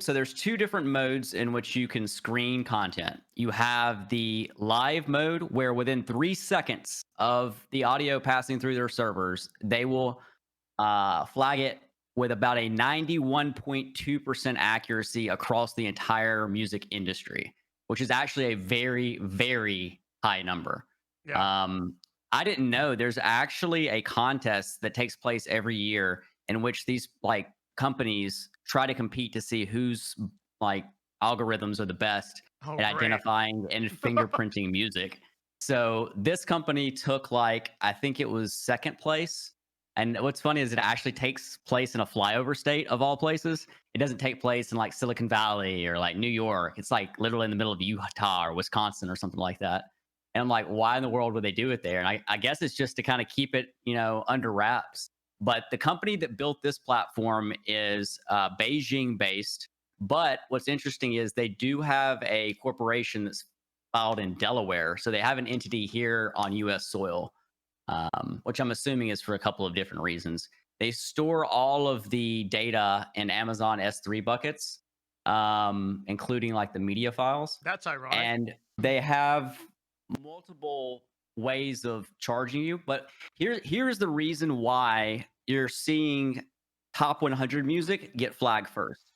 So there's two different modes in which you can screen content. You have the live mode where within 3 seconds of the audio passing through their servers, they will flag it with about a 91.2% accuracy across the entire music industry, which is actually a very, very high number. Yeah. Um, I didn't know there's actually a contest that takes place every year in which these like companies try to compete to see whose like algorithms are the best Oh, at great. identifying and fingerprinting music. So this company took like I think it was second place, and what's funny is it actually takes place in a flyover state of all places. It doesn't take place in like Silicon Valley or like New York. It's like literally in the middle of Utah or Wisconsin or something like that. And I'm like, why in the world would they do it there? And I guess it's just to kind of keep it, under wraps. But the company that built this platform is Beijing based. But what's interesting is they do have a corporation that's filed in Delaware. So they have an entity here on US soil, which I'm assuming is for a couple of different reasons. They store all of the data in Amazon S3 buckets, including like the media files. That's ironic. And they have multiple ways of charging you. But here's the reason why you're seeing top 100 music get flagged first.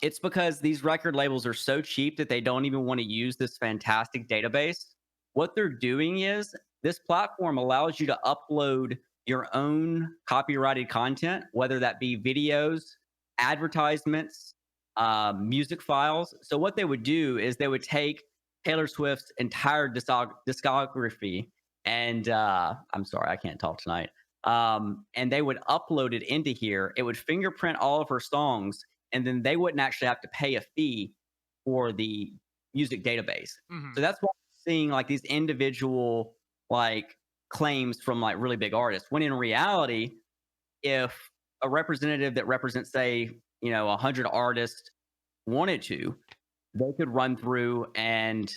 It's because these record labels are so cheap that they don't even want to use this fantastic database. What they're doing is this platform allows you to upload your own copyrighted content, whether that be videos, advertisements, music files. So, what they would do is they would take Taylor Swift's entire discography, and I'm sorry, I can't talk tonight. And they would upload it into here. It would fingerprint all of her songs, and then they wouldn't actually have to pay a fee for the music database. So Mhm. that's why we're seeing like these individual like claims from like really big artists. When in reality, if a representative that represents, say, 100 artists wanted to, they could run through and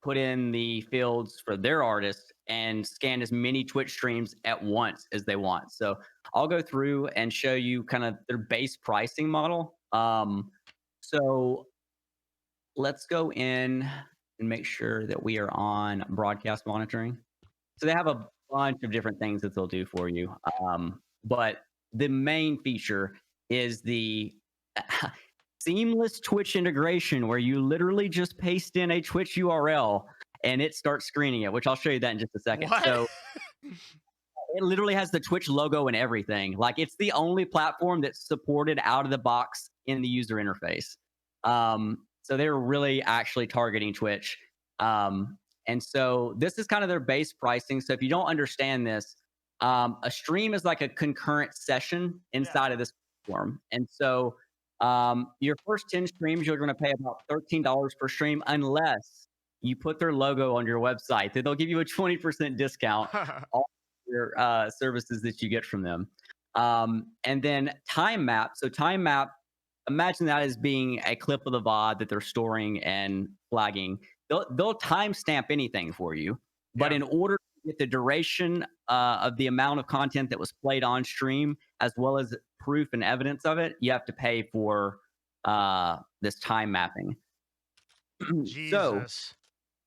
put in the fields for their artists and scan as many Twitch streams at once as they want. So I'll go through and show you kind of their base pricing model. So let's go in and make sure that we are on broadcast monitoring. So they have a bunch of different things that they'll do for you. But the main feature is the seamless Twitch integration where you literally just paste in a Twitch URL and it starts screening it, which I'll show you that in just a second. What? So it literally has the Twitch logo and everything. Like it's the only platform that's supported out of the box in the user interface. So they're really actually targeting Twitch. And so this is kind of their base pricing. So if you don't understand this, a stream is like a concurrent session Yeah. inside of this platform. And so your first 10 streams, you're going to pay about $13 per stream unless you put their logo on your website. Then they'll give you a 20% discount your services that you get from them. And then time map. So time map, imagine that as being a clip of the VOD that they're storing and flagging. They'll timestamp anything for you, but Yeah. in order to get the duration of the amount of content that was played on stream, as well as proof and evidence of it, you have to pay for this time mapping. So Jesus.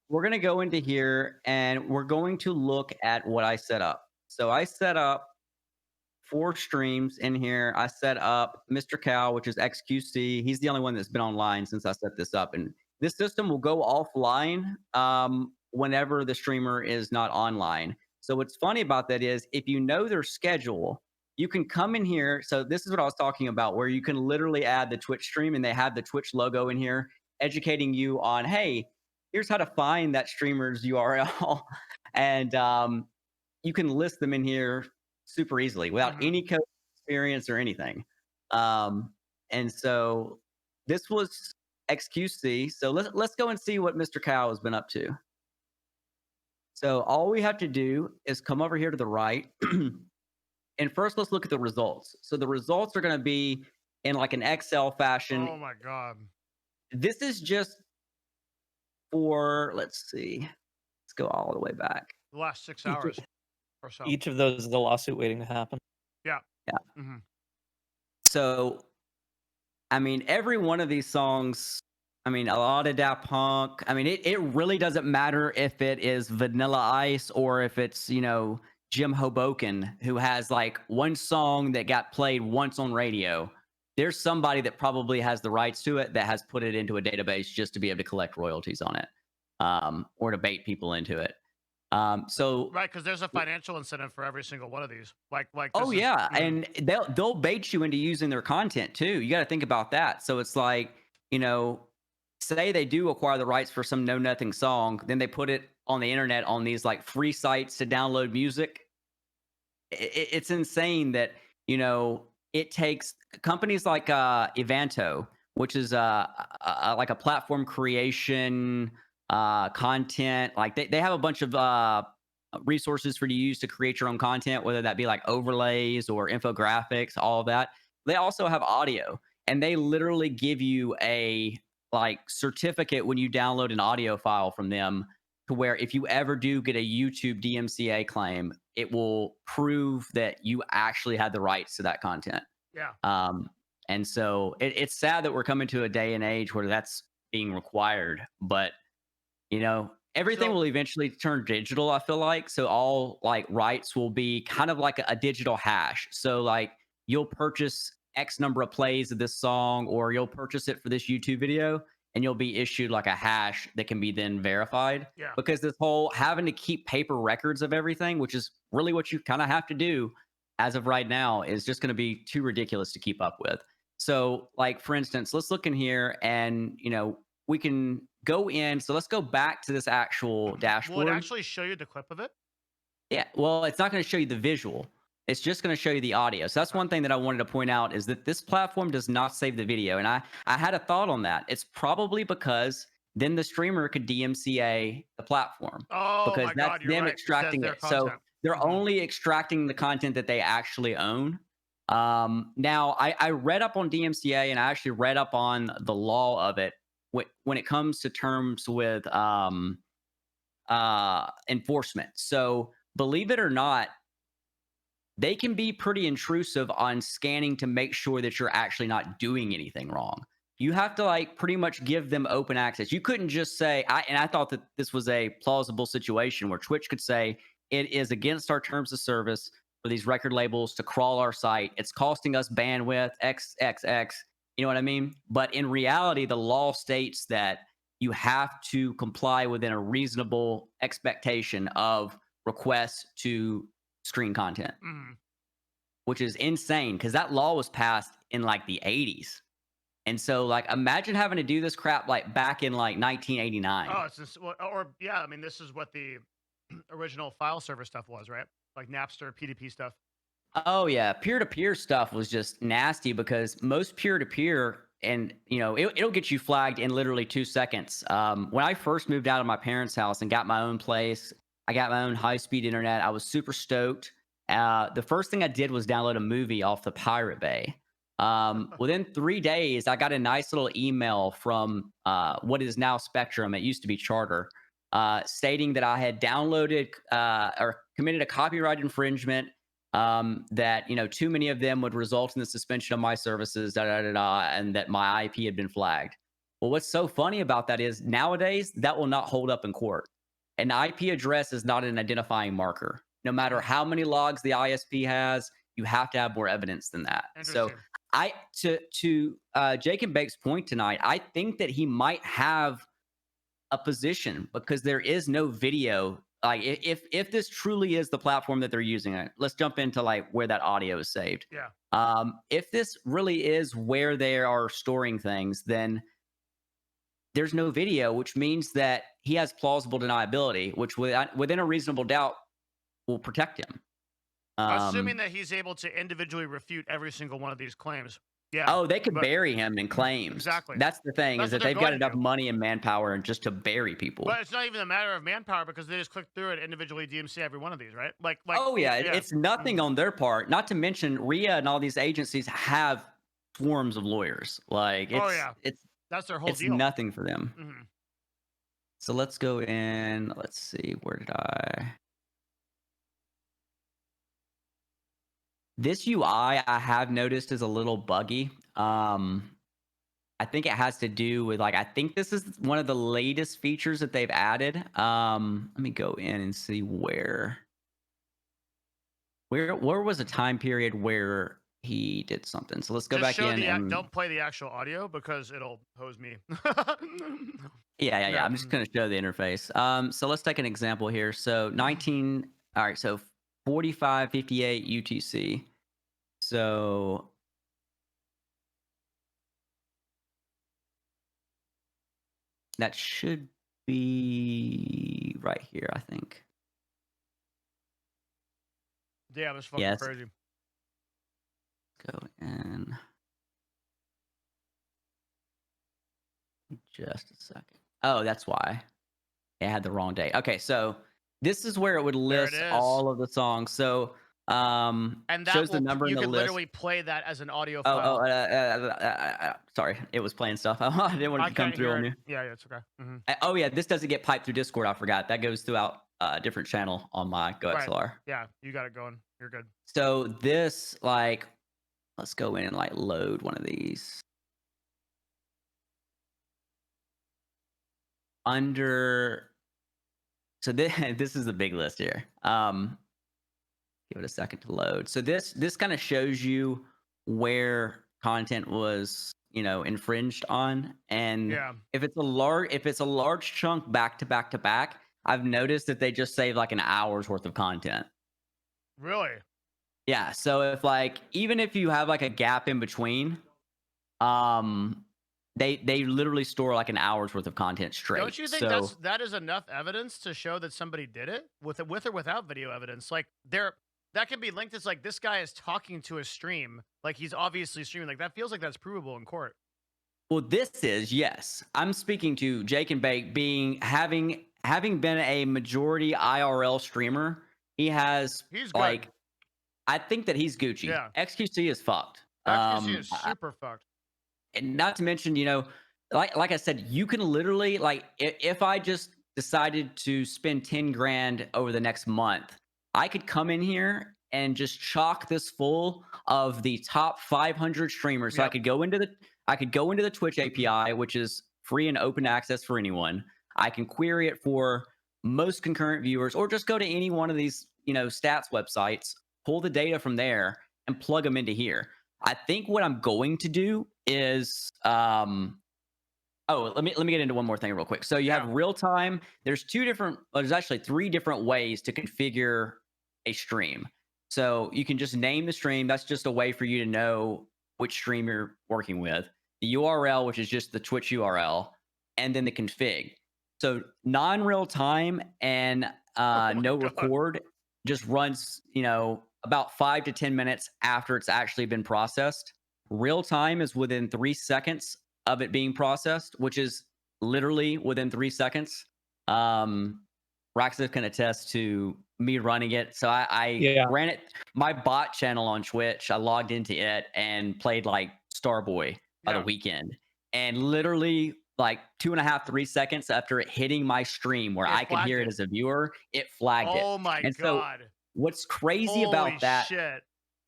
we're going to go into here and we're going to look at what I set up. So I set up 4 streams in here. I set up Mr. Cow, which is XQC. He's the only one that's been online since I set this up. And this system will go offline whenever the streamer is not online. So what's funny about that is if you know their schedule, you can come in here. So this is what I was talking about, where you can literally add the Twitch stream and they have the Twitch logo in here, educating you on, hey, here's how to find that streamer's URL. And you can list them in here super easily without Mhm. any code experience or anything. And so this was XQC. So let's go and see what Mr. Cow has been up to. So all we have to do is come over here to the right. And first, let's look at the results. So the results are going to be in like an Excel fashion. Oh my god. This is just for, let's see, let's go all the way back. The last 6 Each hours or so. each of those is a lawsuit waiting to happen. Yeah. Yeah. Mhm. So I mean, every one of these songs, I mean, a lot of Daft Punk. I mean, it really doesn't matter if it is Vanilla Ice or if it's, Jim Hoboken, who has like one song that got played once on radio. There's somebody that probably has the rights to it that has put it into a database just to be able to collect royalties on it, or to bait people into it. So Right, because there's a financial incentive for every single one of these. Like Oh this is yeah, and they'll bait you into using their content too. You got to think about that. So it's like, you know, say they do acquire the rights for some know nothing song, then they put it on the internet on these like free sites to download music. It's insane that, it takes companies like Evanto, which is like a platform creation content. Like they have a bunch of resources for you to use to create your own content, whether that be like overlays or infographics, all of that. They also have audio, and they literally give you a like certificate when you download an audio file from them, to where if you ever do get a YouTube DMCA claim, it will prove that you actually had the rights to that content. yeah. Um, and so it's sad that we're coming to a day and age where that's being required, but everything So will eventually turn digital, I feel like. So all like rights will be kind of like a digital hash. So like you'll purchase X number of plays of this song, or you'll purchase it for this YouTube video, and you'll be issued like a hash that can be then verified. yeah. Because this whole having to keep paper records of everything, which is really what you kind of have to do as of right now, is just going to be too ridiculous to keep up with. So, like for instance, let's look in here, and we can go in. So let's go back to this actual Will it dashboard. actually show you the clip of it? Yeah, well, it's not going to show you the visual. It's just going to show you the audio. So that's Okay. one thing that I wanted to point out, is that this platform does not save the video. And I had a thought on that. It's probably because then the streamer could DMCA the platform, Oh because my that's God, you're them right. Because that's extracting their it. So content. they're Mhm. only extracting the content that they actually own. Now, I read up on DMCA, and I actually read up on the law of it when it comes to terms with enforcement. So believe it or not, they can be pretty intrusive on scanning to make sure that you're actually not doing anything wrong. You have to like pretty much give them open access. You couldn't just say, I thought that this was a plausible situation where Twitch could say it is against our terms of service for these record labels to crawl our site. It's costing us bandwidth XXX. You know what I mean? But in reality, the law states that you have to comply within a reasonable expectation of requests to screen content, Mhm. which is insane because that law was passed in like the 80s. And so, like, imagine having to do this crap like back in like 1989. Oh, it's just or yeah. I mean, this is what the original file server stuff was, right? Like Napster, PDP stuff. Oh yeah, peer-to-peer stuff was just nasty because most peer-to-peer, and it'll get you flagged in literally 2 seconds. When I first moved out of my parents' house and got my own place, I got my own high-speed internet. I was super stoked. The first thing I did was download a movie off the Pirate Bay. Within 3 days, I got a nice little email from what is now Spectrum. It used to be Charter, stating that I had downloaded or committed a copyright infringement, that too many of them would result in the suspension of my services, and that my IP had been flagged. Well, what's so funny about that is nowadays that will not hold up in court. An IP address is not an identifying marker. No matter Mm, how many logs the ISP has, you have to have more evidence than that. So interesting. I to Jake and Bake's point tonight, I think that he might have a position because there is no video. Like if this truly is the platform that they're using, let's jump into like where that audio is saved. Yeah. If this really is where they are storing things, then there's no video, which means that he has plausible deniability, which within a reasonable doubt will protect him. Assuming Um, that he's able to individually refute every single one of these claims. Yeah. oh, they could But bury him in claims. exactly. That's the thing, is That's what that they're they've got going to enough do. money and manpower and just to bury But people. it's not even a matter of manpower because they just click through it individually DMC every one of these, right? Oh yeah, Yeah. it's nothing Mhm. on their part. Not to mention RIAA and all these agencies have swarms of lawyers. Like Oh it's yeah. it's That's their whole it's deal. nothing for them. Mhm. So let's go in. Let's see, where did I? This UI I have noticed is a little buggy. I think it has to do with like I think this is one of the latest features that they've added. Let me go in and see where was a time period where he did something. So let's go Just back show in the and don't play the actual audio because it'll hose me. yeah. Yeah. I'm just going to show the interface. So let's take an example here. So 19, all right. So 4558 UTC. So that should be right here, I think. Damn, that's fucking Yes. crazy. Go in just a second. Oh, that's why. I had the wrong day. Okay, so this is where it would There it list is. all of the songs. So And that shows the will number in you the could list. literally play that as an audio Oh, file. sorry, it was playing stuff. I didn't want it I to come can't through hear on it. you. Yeah, it's okay. Mhm. Oh yeah, this doesn't get piped through Discord. I forgot that goes throughout a different channel on my Right. GoXLR. Yeah, you got it going. You're good. So this like, let's go in and like load one of these under. So this this is the big list here. Give it a second to load. So this kind of shows you where content was, infringed on, and Yeah. if it's a large chunk back to back to back, I've noticed that they just save like an hour's worth of content. Really? Yeah. So if like even if you have like a gap in between, um, they literally store like an hour's worth of content straight. Don't you think So that is enough evidence to show that somebody did it with or without video evidence? Like there that can be linked as like this guy is talking to a stream, like he's obviously streaming. Like that feels like that's provable in court. well, this is yes. I'm speaking to Jake and Bake being having been a majority IRL streamer. He has He's good. like I think that he's Gucci. Yeah. XQC is fucked. XQC is super fucked. And not to mention, like I said, you can literally like if I just decided to spend 10 grand over the next month, I could come in here and just chock this full of the top 500 streamers. So Yep. I could go into the Twitch API, which is free and open access for anyone. I can query it for most concurrent viewers, or just go to any one of these, stats websites, pull the data from there, and plug them into here. I think what I'm going to do is let me get into one more thing real quick. So you have Yeah. real time. There's actually three different ways to configure a stream. So you can just name the stream. That's just a way for you to know which stream you're working with. The URL, which is just the Twitch URL, and then the config. So non-real time and Oh my no god. record just runs, about 5 to 10 minutes after it's actually been processed. Real time is within 3 seconds of it being processed, which is literally within 3 seconds. Raxiv can attest to me running it. So I Yeah. ran it, my bot channel on Twitch. I logged into it and played like Starboy by the Yeah. weekend. And literally like 2.5, 3 seconds after it hitting my stream where It I could flagged hear it it. as a viewer, it flagged it. Oh my And so god. what's crazy Holy about that shit.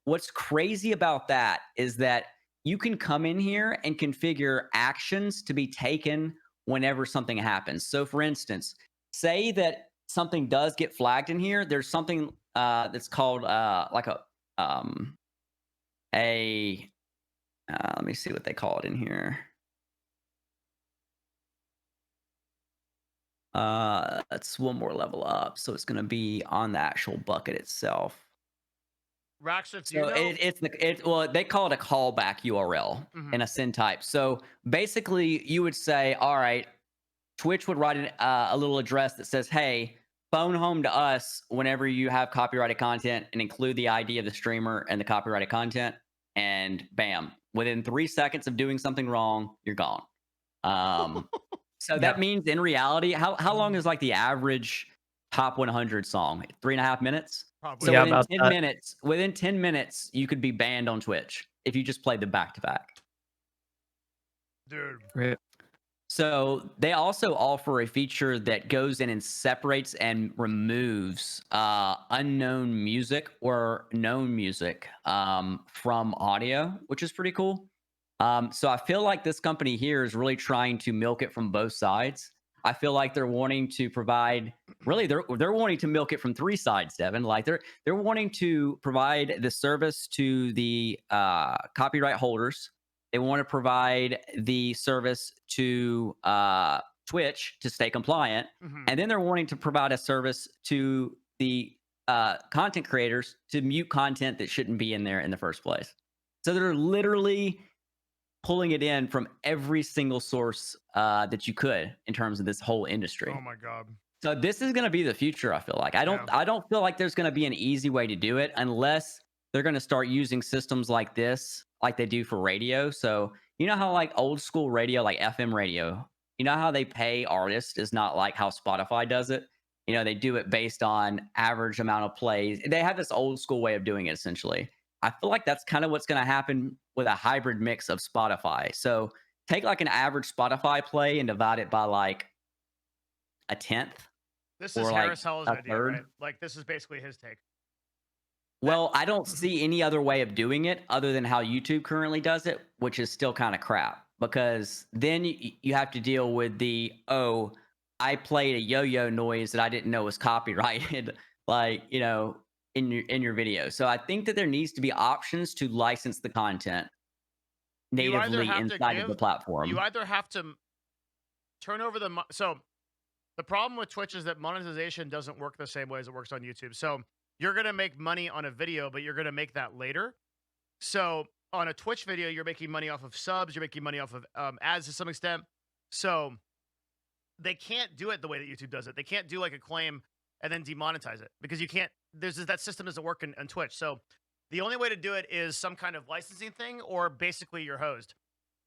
What's crazy about that is that you can come in here and configure actions to be taken whenever something happens. So, for instance, say that something does get flagged in here. There's something that's called like a let me see what they call it in here. That's one more level up, so it's going to be on the actual bucket itself. Raxif, do you So know? they call it a callback URL in a send type. So basically, you would say, all right, Twitch would write a little address that says, hey, phone home to us whenever you have copyrighted content and include the ID of the streamer and the copyrighted content. And bam, within 3 seconds of doing something wrong, you're gone. So Yep. that means in reality, how long is like the average top 100 song? 3.5 minutes? Probably. So Yeah, within about 10 that. minutes, you could be banned on Twitch if you just played the back to back. Dude. Right. So they also offer a feature that goes in and separates and removes unknown music or known music from audio, which is pretty cool. So I feel like this company here is really trying to milk it from both sides. I feel like they're wanting to provide really they're wanting to milk it from three sides, Devin. Like they're wanting to provide the service to the copyright holders. They want to provide the service to Twitch to stay compliant, Mhm. and then they're wanting to provide a service to the content creators to mute content that shouldn't be in there in the first place. So they're literally pulling it in from every single source that you could in terms of this whole Oh industry. my god. So this is going to be the future. I feel like Yeah. I don't feel like there's going to be an easy way to do it unless they're going to start using systems like this, like they do for radio. So you know how like old school radio, like FM radio, you know how they pay artists is not like how Spotify does it. You know, they do it based on average amount of plays. They have this old school way of doing it essentially. I feel like that's kind of what's going to happen with a hybrid mix of Spotify. So take like an average Spotify play and divide it by like a tenth This is or like Harris Hell's a idea, third. right? Like this is basically his take. That Well, I don't see any other way of doing it other than how YouTube currently does it, which is still kind of crap because then you have to deal with the, oh, I played a yo-yo noise that I didn't know was copyrighted, like, you know, in your video. So I think that there needs to be options to license the content you either natively have to inside of the give you platform. either have to turn over so the problem with Twitch is that monetization doesn't work the same way as it works on YouTube. So you're going to make money on a video, but you're going to make that later. So on a Twitch video, you're making money off of subs, you're making money off of ads to some extent. So they can't do it the way that YouTube does it. They can't do like a claim and then demonetize it because you can't. That system doesn't work on Twitch. So the only way to do it is some kind of licensing thing, or basically your host.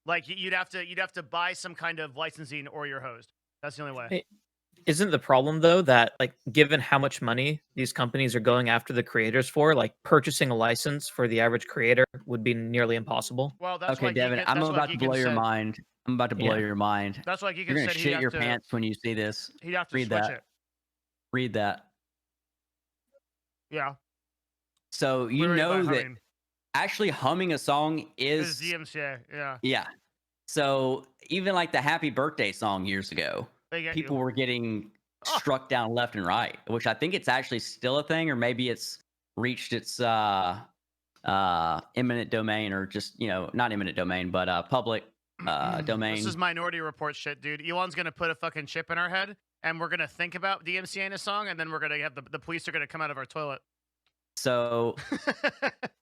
Like you'd have to buy some kind of licensing or your host. That's the only way. Hey, isn't the problem though that like given how much money these companies are going after the creators for, like purchasing a license for the average creator would be nearly impossible? Well, Okay, Devin, I'm That's why about to blow Geekin your said. mind. I'm about to blow Yeah. your mind. That's why You're Geekin gonna said shit your pants when you see this. he'd have to Read switch that. it. Read that. Yeah, So you literally by know that humming. actually humming a song Is is DMCA. Yeah, yeah. So even like the Happy Birthday song years ago, they get people you. were getting Oh, struck down left and right, which I think it's actually still a thing, or maybe it's reached its eminent domain, or just, you know, not eminent domain, but public this is domain. Minority Report shit, dude. Elon's gonna put a fucking chip in our head, and we're gonna think about DMCA in a song, and then we're gonna have the police are gonna come out of our toilet. So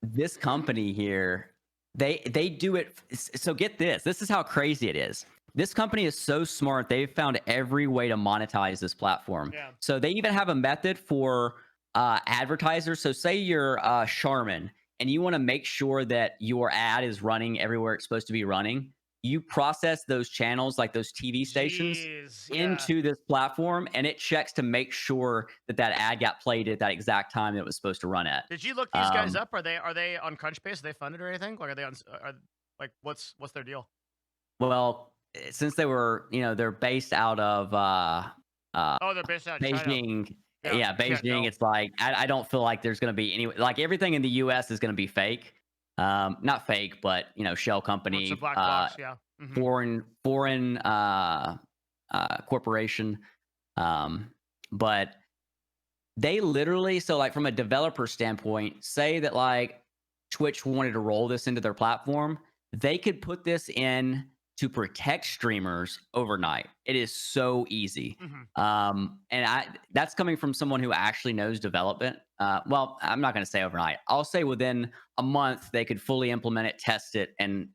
this company here, they do it. So get this. This is how crazy it is. This company is so smart. They've found every way to monetize this platform. Yeah. So they even have a method for advertisers. So say you're Charmin and you want to make sure that your ad is running everywhere it's supposed to be running. You process those channels, like those TV stations, Jeez, yeah. into this platform, and it checks to make sure that that ad got played at that exact time that it was supposed to run at. Did you look these guys up? Are they on Crunchbase? Are they funded or anything? Like, are they on? Like, what's their deal? Well, since they were, you know, they're based out of Oh, they're based out in China. Beijing. Yeah, Yeah, can't Beijing. tell. It's like I don't feel like there's going to be any, like everything in the U.S. is going to be fake. Not fake, but you know, shell It's a company, black box. Yeah. Mhm. foreign corporation. But they literally, so like from a developer standpoint, say that like Twitch wanted to roll this into their platform, they could put this in to protect streamers overnight. It is so easy. And that's coming from someone who actually knows development. Well, I'm not going to say overnight. I'll say within a month they could fully implement it, test it, and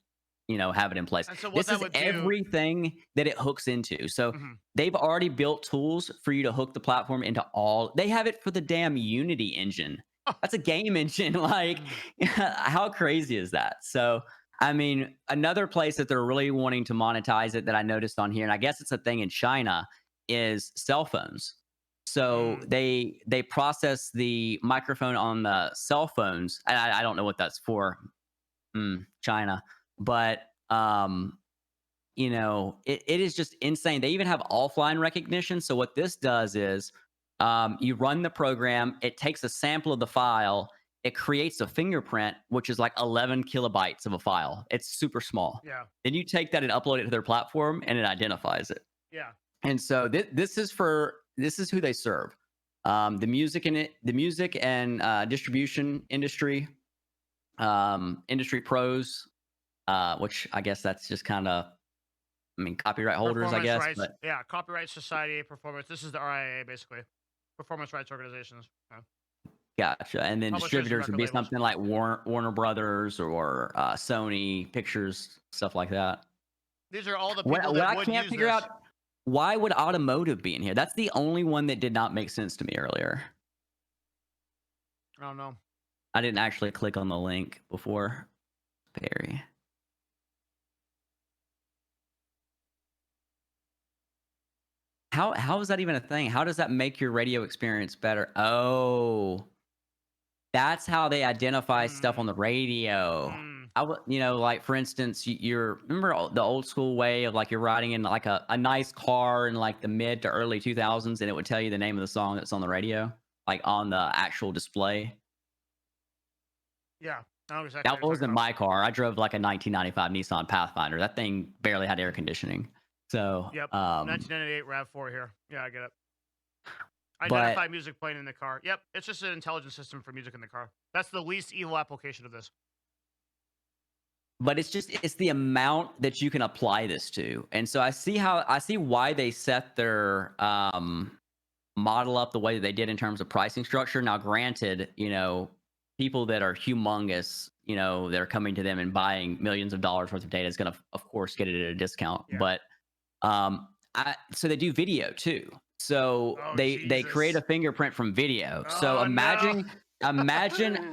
you know, have it in place. And so what This that is would do. everything that it hooks into. So Mhm. they've already built tools for you to hook the platform into all. They have it for the damn Unity engine. Oh. That's a game engine. Like, how crazy is that? So, I mean, another place that they're really wanting to monetize it that I noticed on here, and I guess it's a thing in China, is cell phones. So they process the microphone on the cell phones. I don't know what that's for, China, but you know, it is just insane. They even have offline recognition. So what this does is you run the program, it takes a sample of the file, it creates a fingerprint, which is like 11 kilobytes of a file. It's super small. Yeah. Then you take that and upload it to their platform, and it identifies it. Yeah. And so this is who they serve. The music and distribution industry, industry pros, which I guess that's just kind of, I mean, copyright holders, I Performance guess. rights. But Yeah. Copyright Society, performance. This is the RIAA, basically. Performance rights organizations. Yeah. gotcha. And then Publishers and distributors would record be labels. something like Warner Brothers or Sony Pictures, stuff like that. These are all the people What that I would can't use figure this. out, why would automotive be in here? That's the only one that did not make sense to me earlier. I don't know. I didn't actually click on the link before. Perry. How is that even a thing? How does that make your radio experience better? Oh, that's how they identify stuff on the radio. Like for instance, you're remember the old school way of like you're riding in like a nice car in like the mid to early 2000s, and it would tell you the name of the song that's on the radio, like on the actual display. Yeah. I know exactly what That you're wasn't talking my car. I drove like a 1995 Nissan Pathfinder. That thing barely had air conditioning. So, about. Yep. 1998 RAV4 here. Yeah, I get it. Identify music playing in the car. Yep. It's just an intelligence system for music in the car. That's the least evil application of this. But it's the amount that you can apply this to. And so I see why they set their model up the way that they did in terms of pricing structure. Now, granted, people that are humongous, that are coming to them and buying millions of dollars worth of data is going to, of course, get it at a discount. Yeah. But so they do video too. So they create a fingerprint from video. So imagine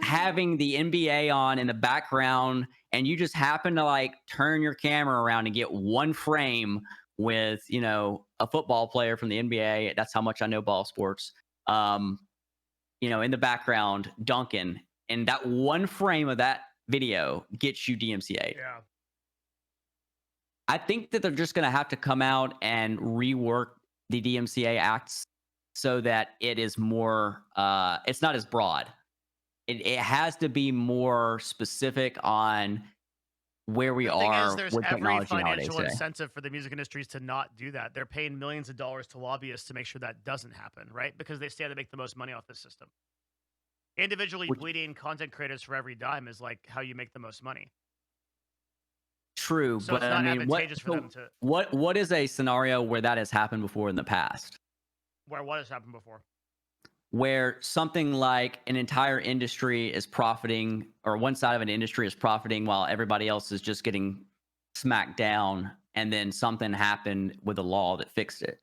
having the NBA on in the background, and you just happen to like turn your camera around and get one frame with a football player from the NBA. That's how much I know ball sports. In the background dunking, and that one frame of that video gets you DMCA'd. Yeah. I think that they're just going to have to come out and rework the DMCA acts so that it is more, it's not as broad. It has to be more specific on where we are there's with every technology nowadays. financial incentive for the music industries to not do that. They're paying millions of dollars to lobbyists to make sure that doesn't happen, right? Because they stand to make the most money off this system. Individually bleeding content creators for every dime is like how you make the most money. True, So but it's not I mean, advantageous for them to. what is a scenario where that has happened before in the past? Where what has happened before? Where something like an entire industry is profiting, or one side of an industry is profiting while everybody else is just getting smacked down, and then something happened with a law that fixed it.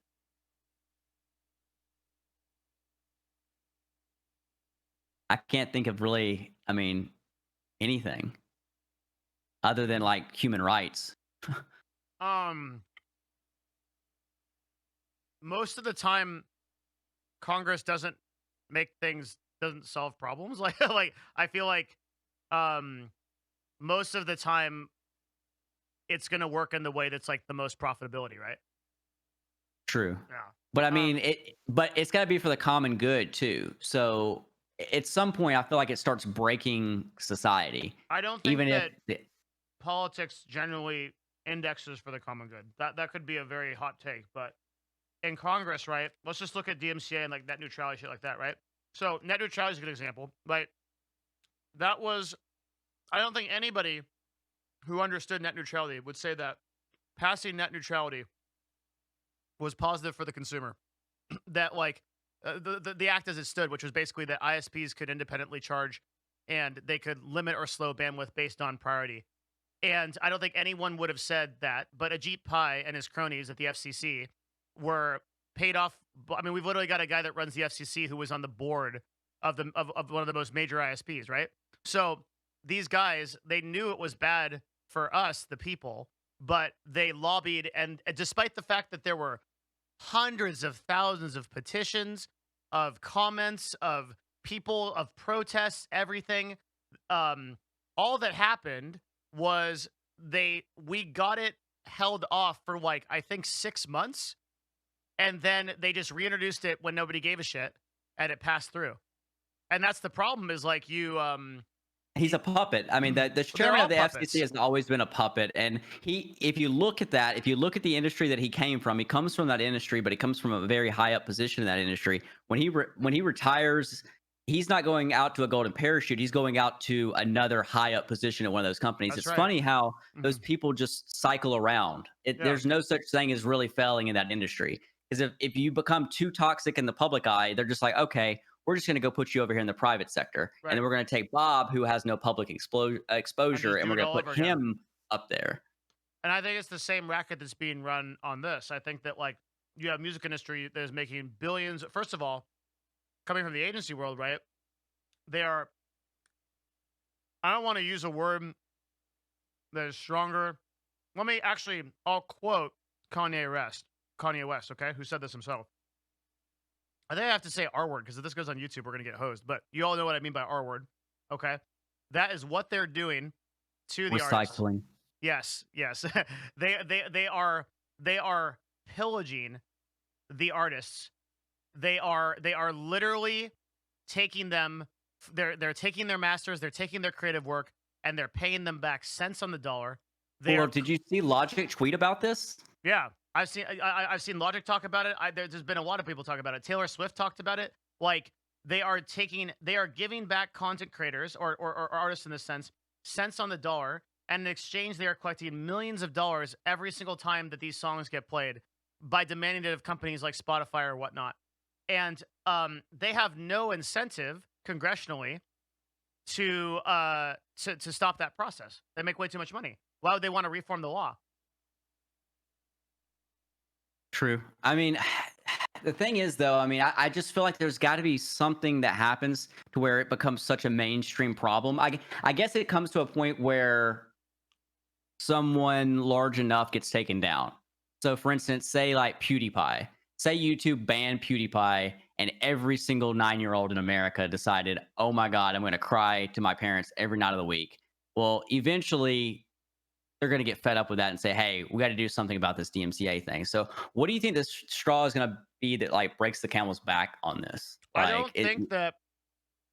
I can't think of really, anything other than like human rights. Most of the time, Congress doesn't solve problems. Like I feel like, most of the time, it's gonna work in the way that's like the most profitability, right? True. Yeah. But but it's got to be for the common good too. So at some point, I feel like it starts breaking society. I don't think Even that if politics generally indexes for the common good. That could be a very hot take, but in Congress, right? Let's just look at DMCA and like net neutrality shit like that, right? So net neutrality is a good example, right? That was, I don't think anybody who understood net neutrality would say that passing net neutrality was positive for the consumer. That like the act as it stood, which was basically that ISPs could independently charge and they could limit or slow bandwidth based on priority. And I don't think anyone would have said that, but Ajit Pai and his cronies at the FCC were paid off. I mean, we've literally got a guy that runs the FCC who was on the board of one of the most major ISPs, right? So these guys, they knew it was bad for us, the people, but they lobbied, and despite the fact that there were hundreds of thousands of petitions, of comments, of people, of protests, everything, all that happened was we got it held off for like, I think 6 months. And then they just reintroduced it when nobody gave a shit, and it passed through. And that's the problem is like you He's a puppet. I mean, the they're chairman all of the puppets. FCC has always been a puppet, and if you look at that, if you look at the industry that he came from, he comes from that industry, but he comes from a very high up position in that industry. When he retires, he's not going out to a golden parachute. He's going out to another high up position at one of those companies. That's It's right. funny how those Mhm. people just cycle around. Yeah. There's no such thing as really failing in that industry. Because if you become too toxic in the public eye, they're just like, okay, we're just going to go put you over here in the private sector. And Right. then we're going to take Bob, who has no public And exposure, just and do we're it going to all put over again. him up there. And I think it's the same racket that's being run on this. I think that like you have music industry that is making billions. First of all, coming from the agency world, right? They are. I don't want to use a word that is stronger. Let me actually. I'll quote Kanye West, okay, who said this himself. I think I have to say R word because if this goes on YouTube, we're gonna get hosed. But you all know what I mean by R word, okay? That is what they're doing to the artists. Recycling. Yes. they are pillaging the artists. They are literally taking them. They're taking their masters. They're taking their creative work and they're paying them back cents on the dollar. They Well, are. did you see Logic tweet about this? Yeah, I've seen Logic talk about it. There's been a lot of people talk about it. Taylor Swift talked about it. Like they are giving back content creators or artists in this sense cents on the dollar, and in exchange they are collecting millions of dollars every single time that these songs get played by demanding it of companies like Spotify or whatnot. And they have no incentive congressionally to stop that process. They make way too much money. Why would they want to reform the law? True. I mean, the thing is, though, I mean, I just feel like there's got to be something that happens to where it becomes such a mainstream problem. I guess it comes to a point where someone large enough gets taken down. So, for instance, say like PewDiePie. Say YouTube banned PewDiePie, and every single 9-year-old in America decided, oh my God, I'm going to cry to my parents every night of the week. Well, eventually, they're going to get fed up with that and say, hey, we got to do something about this DMCA thing. So what do you think this straw is going to be that like breaks the camel's back on this? I Like don't think that.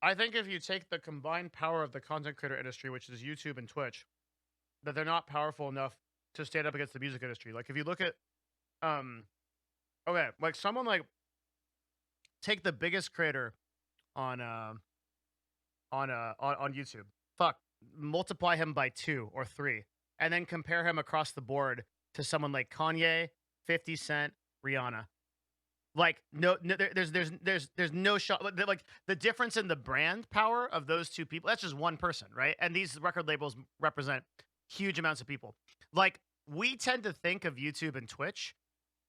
I think if you take the combined power of the content creator industry, which is YouTube and Twitch, that they're not powerful enough to stand up against the music industry. Like if you look at, okay, like someone like take the biggest creator on YouTube. Fuck, multiply him by 2 or 3, and then compare him across the board to someone like Kanye, 50 Cent, Rihanna. Like there's no shot. Like the difference in the brand power of those two people. That's just one person, right? And these record labels represent huge amounts of people. Like we tend to think of YouTube and Twitch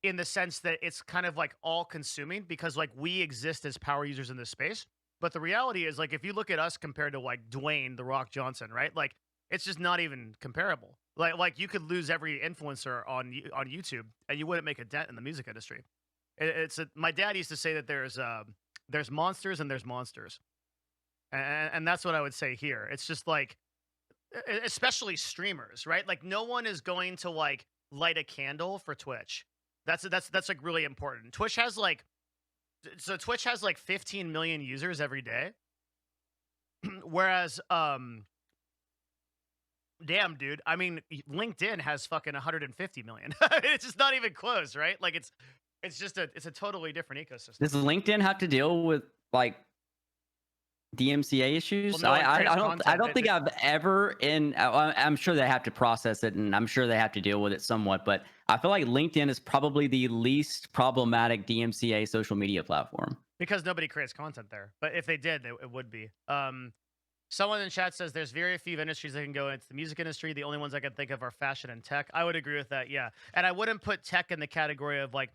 in the sense that it's kind of like all consuming because like we exist as power users in this space. But the reality is like if you look at us compared to like Dwayne the Rock Johnson, right? Like it's just not even comparable. Like you could lose every influencer on YouTube and you wouldn't make a dent in the music industry. My dad used to say that there's monsters and there's monsters, and that's what I would say here. It's just like, especially streamers, right? Like no one is going to like light a candle for Twitch. That's like really important. Twitch has like 15 million users every day, whereas damn, dude. I mean, LinkedIn has fucking 150 million. It's just not even close, right? Like it's a totally different ecosystem. does LinkedIn have to deal with like DMCA issues? Well, no, I don't think I've ever I'm sure they have to process it and I'm sure they have to deal with it somewhat, but I feel like LinkedIn is probably the least problematic DMCA social media platform. Because nobody creates content there. But if they did, it would be. Someone in chat says there's very few industries that can go into the music industry. The only ones I can think of are fashion and tech. I would agree with that, yeah. And I wouldn't put tech in the category of like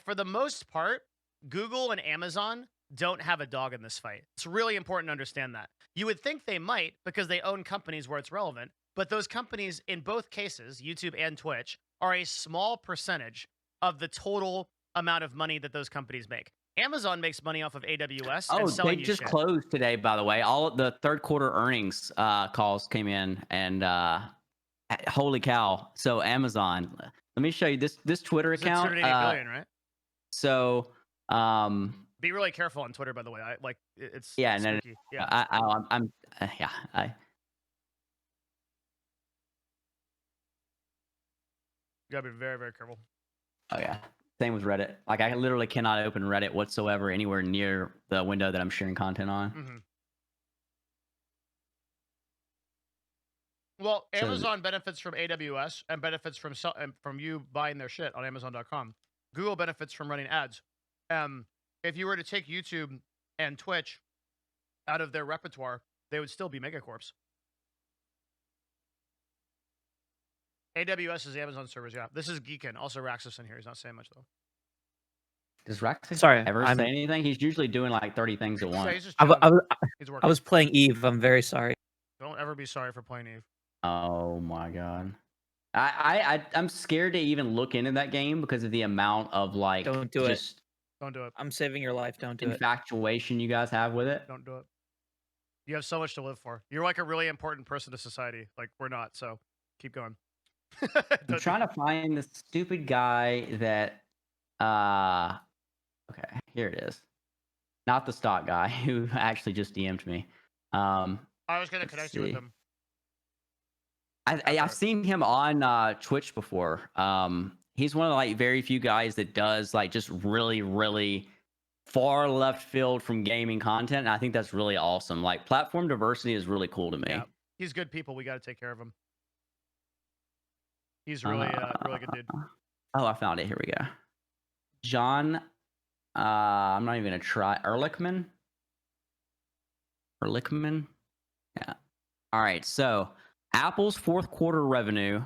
for the most part, Google and Amazon don't have a dog in this fight. It's really important to understand that. You would think they might because they own companies where it's relevant, but those companies in both cases, YouTube and Twitch, are a small percentage of the total amount of money that those companies make. Amazon makes money off of AWS. Oh, and selling they just shit. closed today, by the way. All the third quarter earnings calls came in, and holy cow! So Amazon. Let me show you this Twitter account. $280 billion, right? So Be really careful on Twitter, by the way. It's Yeah, no, sneaky. Yeah, I'm yeah, you gotta be very, very careful. oh yeah. Same with Reddit. Like I literally cannot open Reddit whatsoever anywhere near the window that I'm sharing content on. Mm-hmm. Well, So Amazon benefits from AWS and benefits from you buying their shit on Amazon.com. Google benefits from running ads. If you were to take YouTube and Twitch out of their repertoire, they would still be megacorps. AWS is Amazon servers, yeah. This is Geekin. Also, Raxus in here. He's not saying much though. does Raxus Sorry, ever I'm- say anything? He's usually doing like 30 things at Yeah, once. he's just I, chilling. w- He's I working. was playing Eve. I'm very sorry. Don't ever be sorry for playing Eve. Oh my god. I'm scared to even look into that game because of the amount of like Don't do it. just Don't do it. I'm saving your life. Don't do it. infatuation you guys have with it. Don't do it. You have so much to live for. You're like a really important person to society. Like we're not. So keep going. I'm trying to find the stupid guy that okay, here it is. Not the stock guy who actually just DM'd me. I was gonna let's connect you with see. him. I've seen him on Twitch before. He's one of the like very few guys that does like just really, really far left field from gaming content. And I think that's really awesome. Like platform diversity is really cool to me. Yeah, he's good people. We got to take care of him. He's really, really good dude. Oh, I found it. Here we go. John, I'm not even gonna try. Ehrlichman. Yeah. All right. So Apple's fourth quarter revenue.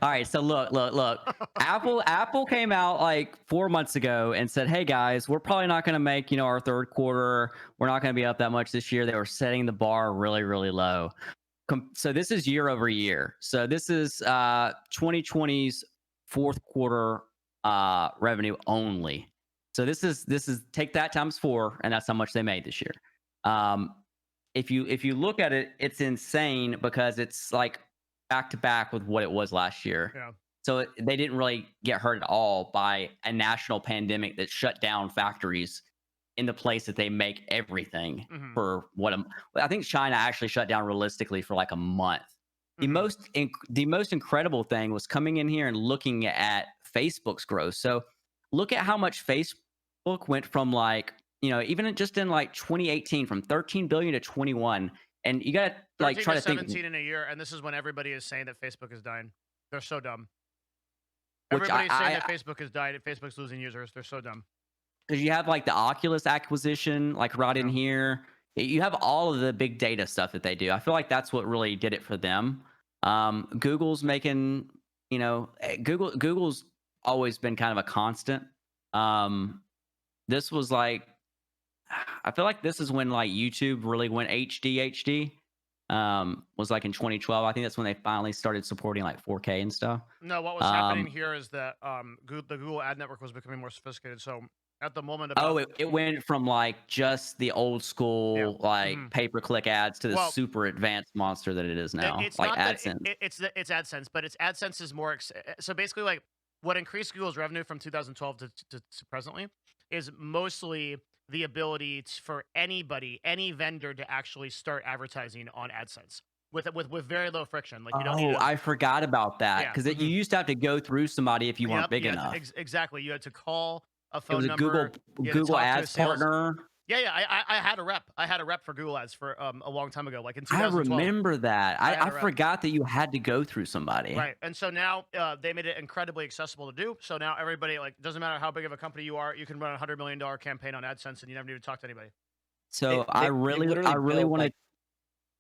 All right, so look. Apple came out like 4 months ago and said, "Hey guys, we're probably not going to make, our third quarter. We're not going to be up that much this year." They were setting the bar really, really low. So this is year over year. So this is 2020's fourth quarter revenue only. So this is take that times 4, and that's how much they made this year. If you look at it, it's insane because it's like back to back with what it was last year. Yeah. So they didn't really get hurt at all by a national pandemic that shut down factories in the place that they make everything for I think China actually shut down realistically for like a month. The most incredible thing was coming in here and looking at Facebook's growth. So look at how much Facebook went from like, even just in like 2018 from 13 billion to 21. And you got to like try to 17 think in a year, and this is when everybody is saying that Facebook is dying. They're so dumb. Which Everybody's saying that Facebook is dying. Facebook's losing users. They're so dumb. Because you have like the Oculus acquisition, like right in here. You have all of the big data stuff that they do. I feel like that's what really did it for them. Google's making, Google's always been kind of a constant. This was like, I feel like this is when like YouTube really went HD. Was like in 2012. I think that's when they finally started supporting like 4K and stuff. No, what was happening here is that the Google ad network was becoming more sophisticated. So at the moment, it went from like just the old school pay-per-click ads to the super advanced monster that it is now. It's like not AdSense. It's AdSense, but it's AdSense is more. So basically, like what increased Google's revenue from 2012 to presently is mostly the ability for anybody, any vendor, to actually start advertising on AdSense with very low friction. Like you don't need I forgot about that because you used to have to go through somebody if you weren't big enough. Exactly, you had to call a phone it was number. A Google Ads partner. Yeah. I had a rep. I had a rep for Google Ads for a long time ago, like in 2012. I remember that. I forgot that you had to go through somebody. Right, and so now they made it incredibly accessible to do. So now everybody, like, doesn't matter how big of a company you are, you can run a $100 million campaign on AdSense, and you never need to talk to anybody. So I really want to.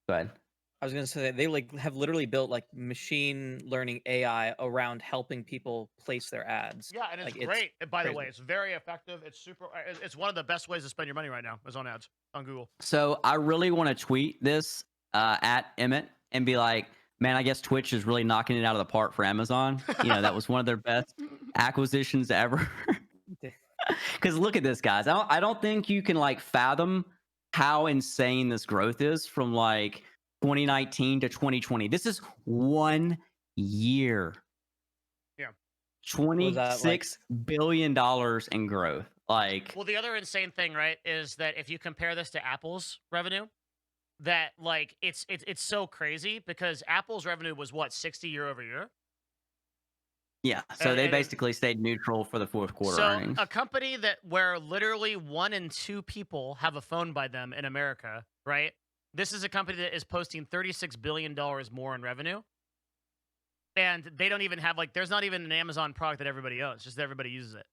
Go ahead. I was going to say they like have literally built like machine learning AI around helping people place their ads. Yeah, and it's like, great. By the way, it's very effective. It's super. It's one of the best ways to spend your money right now is on ads on Google. So I really want to tweet this at Emmett and be like, man, I guess Twitch is really knocking it out of the park for Amazon. That was one of their best acquisitions ever. Because look at this, guys. I don't think you can like fathom how insane this growth is from like 2019 to 2020. This is 1 year. Yeah. $26 billion in growth. Like, Well, the other insane thing, right, is that if you compare this to Apple's revenue, that like it's so crazy because Apple's revenue was what 60 year over year. yeah. So And, they and basically stayed neutral for the fourth quarter so earnings. a company that where literally 1 in 2 people have a phone by them in America, right? This is a company that is posting $36 billion more in revenue. And they don't even have like there's not even an Amazon product that everybody owns, just that everybody uses it.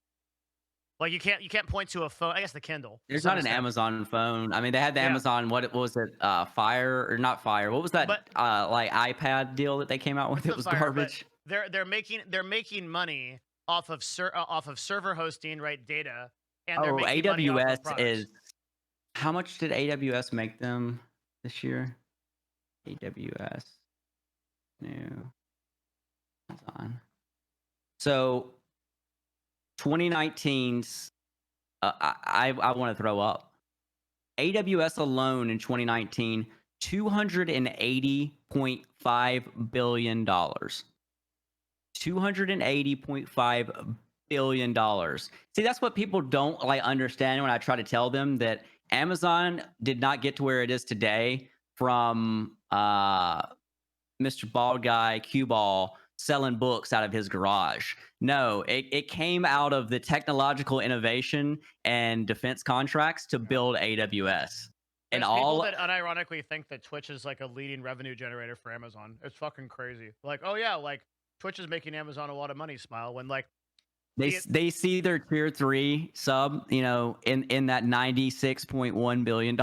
Like you can't point to a phone. I guess the Kindle. to There's some not an extent. Amazon phone. I mean, they had the Yeah. Amazon. What was it? Fire or not Fire? What was that? But Like iPad deal that they came out with? it's It the was Fire, but garbage. they're making money off of server hosting, right? Data, and they're Oh, making money off AWS of products. is. How much did AWS make them this year? AWS new Amazon. So 2019's. I want to throw up. AWS alone in 2019, $280.5 billion. $280.5 billion. See, that's what people don't like understand when I try to tell them that Amazon did not get to where it is today from Mr. Bald Guy Cue Ball selling books out of his garage. No, it came out of the technological innovation and defense contracts to build AWS. And There's people all that unironically think that Twitch is like a leading revenue generator for Amazon. It's fucking crazy. Like, oh yeah, like Twitch is making Amazon a lot of money. Smile when like they see their tier 3 sub, you know, in that $96.1 billion.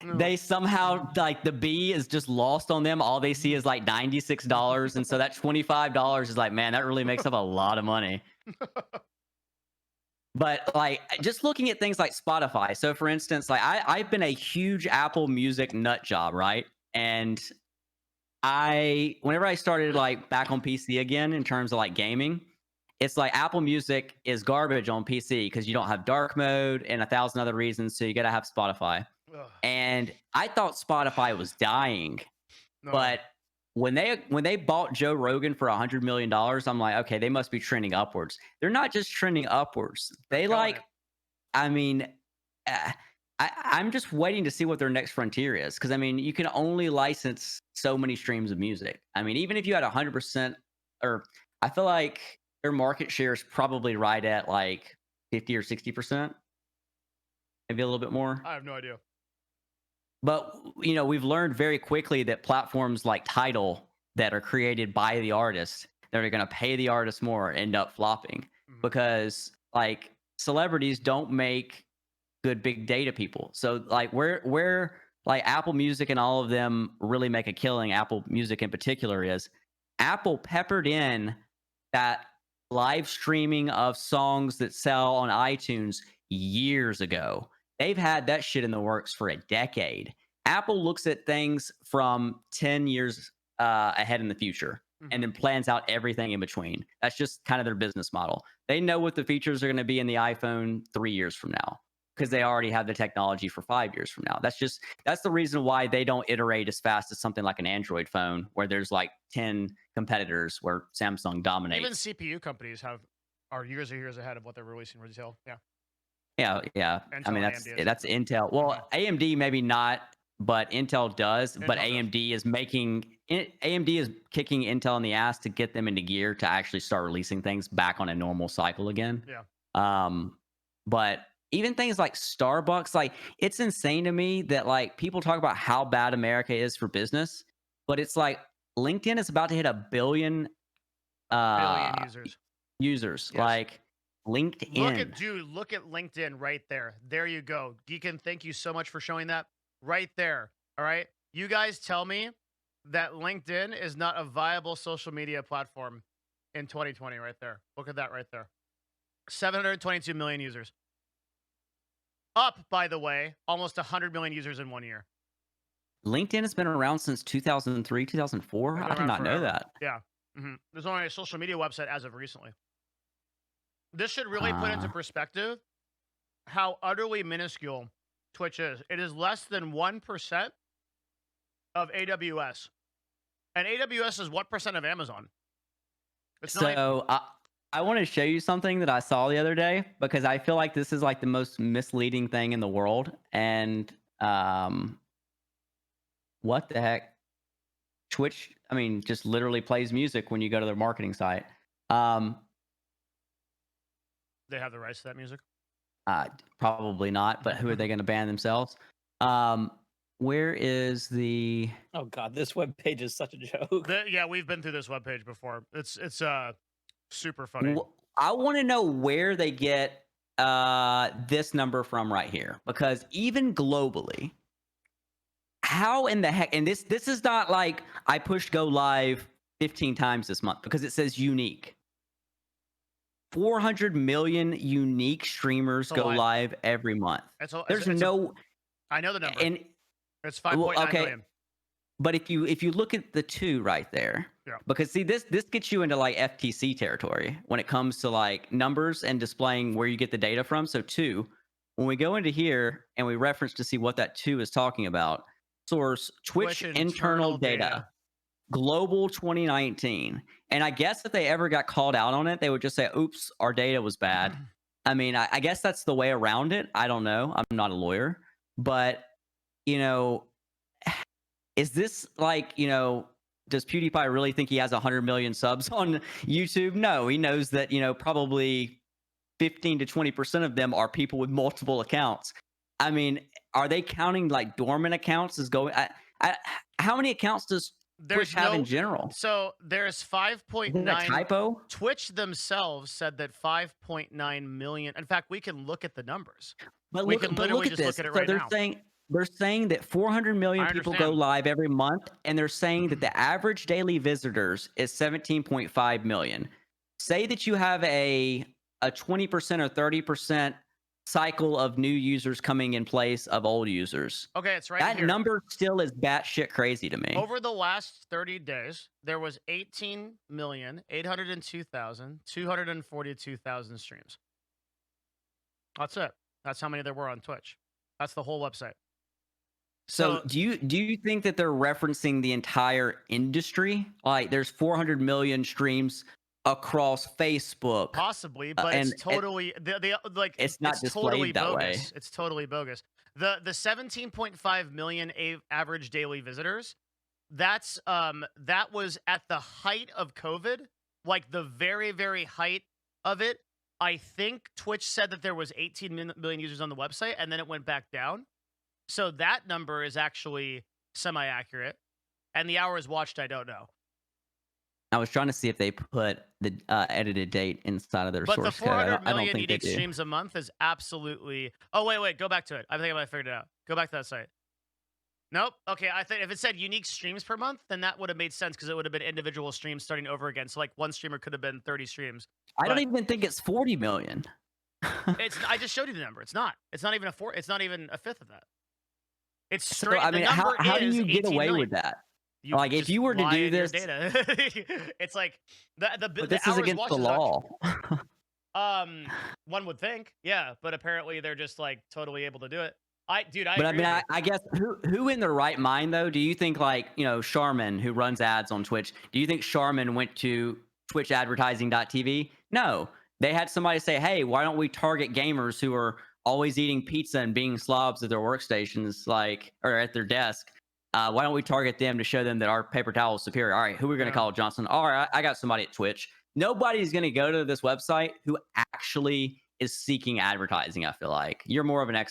No. They somehow like the B is just lost on them. All they see is like $96, and so that $25 is like, man, that really makes up a lot of money. But like just looking at things like Spotify. So for instance, like I've been a huge Apple Music nut job, right? And whenever I started like back on PC again in terms of like gaming, it's like Apple Music is garbage on PC because you don't have dark mode and 1,000 other reasons. So you got to have Spotify. Ugh. And I thought Spotify was dying, No. but when they bought Joe Rogan for $100 million, I'm like, okay, they must be trending upwards. They're not just trending upwards. They killing like, it. I mean, I'm just waiting to see what their next frontier is. Because I mean, you can only license so many streams of music. I mean, even if you had 100%, or I feel like their market share is probably right at like 50 or 60%, maybe a little bit more. I have no idea. But you know, we've learned very quickly that platforms like Tidal that are created by the artists that are going to pay the artist more end up flopping because like celebrities don't make good big data people. So like where like Apple Music and all of them really make a killing, Apple Music in particular, is Apple peppered in that live streaming of songs that sell on iTunes years ago. They've had that shit in the works for a decade. Apple looks at things from 10 years ahead in the future and then plans out everything in between. That's just kind of their business model. They know what the features are going to be in the iPhone 3 years from now because they already have the technology for 5 years from now. That's the reason why they don't iterate as fast as something like an Android phone where there's like 10 competitors where Samsung dominates. Even CPU companies are years ahead of what they're releasing retail. Yeah. Yeah. Intel I mean, and that's Intel. Well, AMD maybe not, but Intel does. But Intel AMD is kicking Intel in the ass to get them into gear to actually start releasing things back on a normal cycle again. Yeah. But even things like Starbucks, like it's insane to me that like people talk about how bad America is for business, but it's like LinkedIn is about to hit 1 billion billion users. Yes. Like LinkedIn. Look at LinkedIn right there. There you go. Deacon, thank you so much for showing that right there. All right. You guys tell me that LinkedIn is not a viable social media platform in 2020 right there. Look at that right there. 722 million users. Up, by the way, almost 100 million users in 1 year. LinkedIn has been around since 2003, 2004. I did not know that. Yeah. There's only a social media website as of recently. This should really put into perspective how utterly minuscule Twitch is. It is less than 1% of AWS. And AWS is what percent of Amazon? It's so I want to show you something that I saw the other day because I feel like this is like the most misleading thing in the world. And what the heck? Twitch, I mean, just literally plays music when you go to their marketing site. They have the rights to that music. Probably not, but who are they going to ban themselves? Where is the? Oh God, this web page is such a joke. Yeah, we've been through this webpage before. It's super funny. I want to know where they get this number from right here, because even globally, how in the heck? And this is not like I pushed go live 15 times this month, because it says unique. 400 million unique streamers go live every month. There's no. I know the number. And it's 5.9 million. But if you look at the 2 right there, yeah. Because see, this gets you into like FTC territory when it comes to like numbers and displaying where you get the data from. So 2, when we go into here and we reference to see what that 2 is talking about, source Twitch internal data. Global 2019. And I guess if they ever got called out on it, they would just say, oops, our data was bad. I mean, I guess that's the way around it. I don't know. I'm not a lawyer. But, is this like, does PewDiePie really think he has 100 million subs on YouTube? No, he knows that, probably 15 to 20% of them are people with multiple accounts. I mean, are they counting like dormant accounts as going? How many accounts does Twitch have in general? So there's 5.9. Typo? Twitch themselves said that 5.9 million. In fact, we can look at the numbers. But we can literally just look at it right now. They're saying that 400 million people go live every month, and they're saying that the average daily visitors is 17.5 million. Say that you have a 20% or 30% cycle of new users coming in place of old users. Okay, it's right that here. number still is batshit crazy to me. Over the last 30 days, there was 18,802,242 streams. That's it. That's how many there were on Twitch. That's the whole website. So do you think that they're referencing the entire industry? Like there's 400 million streams across Facebook. Possibly, but it's totally it's not displayed that way. It's totally bogus. The 17.5 million average daily visitors, that was at the height of COVID, like the very, very height of it. I think Twitch said that there was 18 million users on the website, and then it went back down. So that number is actually semi-accurate. And the hours watched, I don't know. I was trying to see if they put the edited date inside of their source code. But the 400 million unique streams a month is absolutely... Oh, wait. Go back to it. I think I might have figured it out. Go back to that site. Nope. Okay, I think if it said unique streams per month, then that would have made sense because it would have been individual streams starting over again. So like one streamer could have been 30 streams. I don't even think it's 40 million. I just showed you the number. It's not. It's not even it's not even a fifth of that. It's straight. So, I mean, how do you get away with that? Like if you were to do this, data. It's like but this is against the law. One would think, yeah, but apparently they're just like totally able to do it. I guess who in their right mind though? Do you think like Charmin, who runs ads on Twitch? Do you think Charmin went to twitchadvertising.tv? No, they had somebody say, "Hey, why don't we target gamers who are always eating pizza and being slobs at their workstations, or at their desk? Why don't we target them to show them that our paper towel is superior?" All right, who are we going to call? Johnson. All right, I got somebody at Twitch. Nobody's going to go to this website who actually is seeking advertising. I feel like you're more of an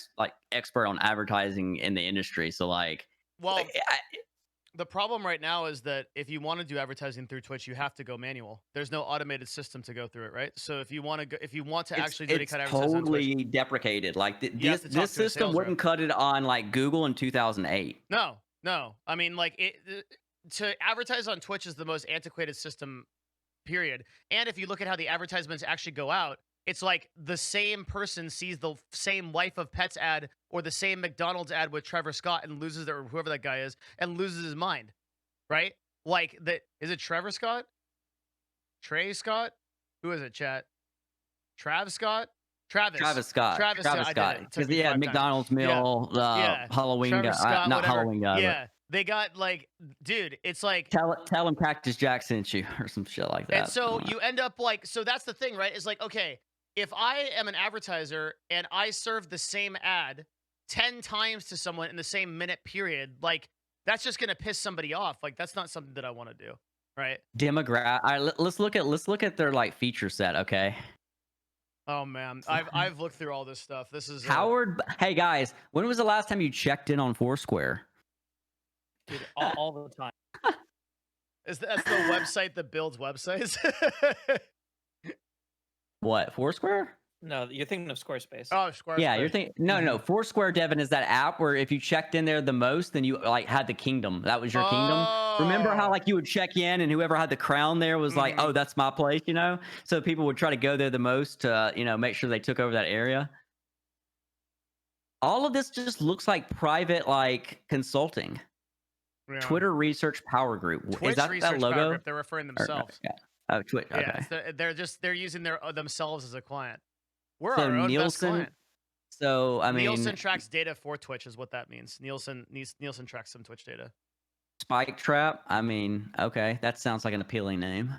expert on advertising in the industry. So the problem right now is that if you want to do advertising through Twitch, you have to go manual. There's no automated system to go through it, right? So if you want to actually do any kind of advertising, it's totally deprecated. Like this system wouldn't cut it on like Google in 2008. No. I mean, to advertise on Twitch is the most antiquated system, period. And if you look at how the advertisements actually go out, it's like the same person sees the same Life of Pets ad or the same McDonald's ad with Trevor Scott and loses or whoever that guy is and loses his mind, right? Like is it Trevor Scott? Trey Scott? Who is it, chat? Travis Scott? Travis Scott. Because he had McDonald's meal, Halloween guy, not Halloween guy. Yeah, They got like, dude, it's like, Tell him Cactus Jack sent you or some shit like that. and so you end up like, so that's the thing, right? Is like, okay, if I am an advertiser and I serve the same ad 10 times to someone in the same minute period, like that's just gonna piss somebody off. Like that's not something that I want to do, right? Demographic. All right, let's look at their like feature set. Okay. Oh man, I've looked through all this stuff. This is Howard. Hey guys, when was the last time you checked in on Foursquare? Dude, all the time. that's the website that builds websites. What, Foursquare? No, you're thinking of Squarespace. Oh, Squarespace. Yeah, you're thinking. No. Foursquare, Devin, is that app where if you checked in there the most, then you like had the kingdom. That was your kingdom. Remember how like you would check in and whoever had the crown there was like, oh, that's my place, you know? So people would try to go there the most to, you know, make sure they took over that area. All of this just looks like private like consulting. Yeah. Twitter Research Power Group. Twitch Is that Research that logo? Power Group, they're referring themselves. Yeah. Oh, Twitch. Okay. Yeah, they're using their themselves as a client. We're So our own best Nielsen. client. So I mean, Nielsen tracks data for Twitch is what that means. Nielsen tracks some Twitch data. Spike Trap. I mean, okay, that sounds like an appealing name.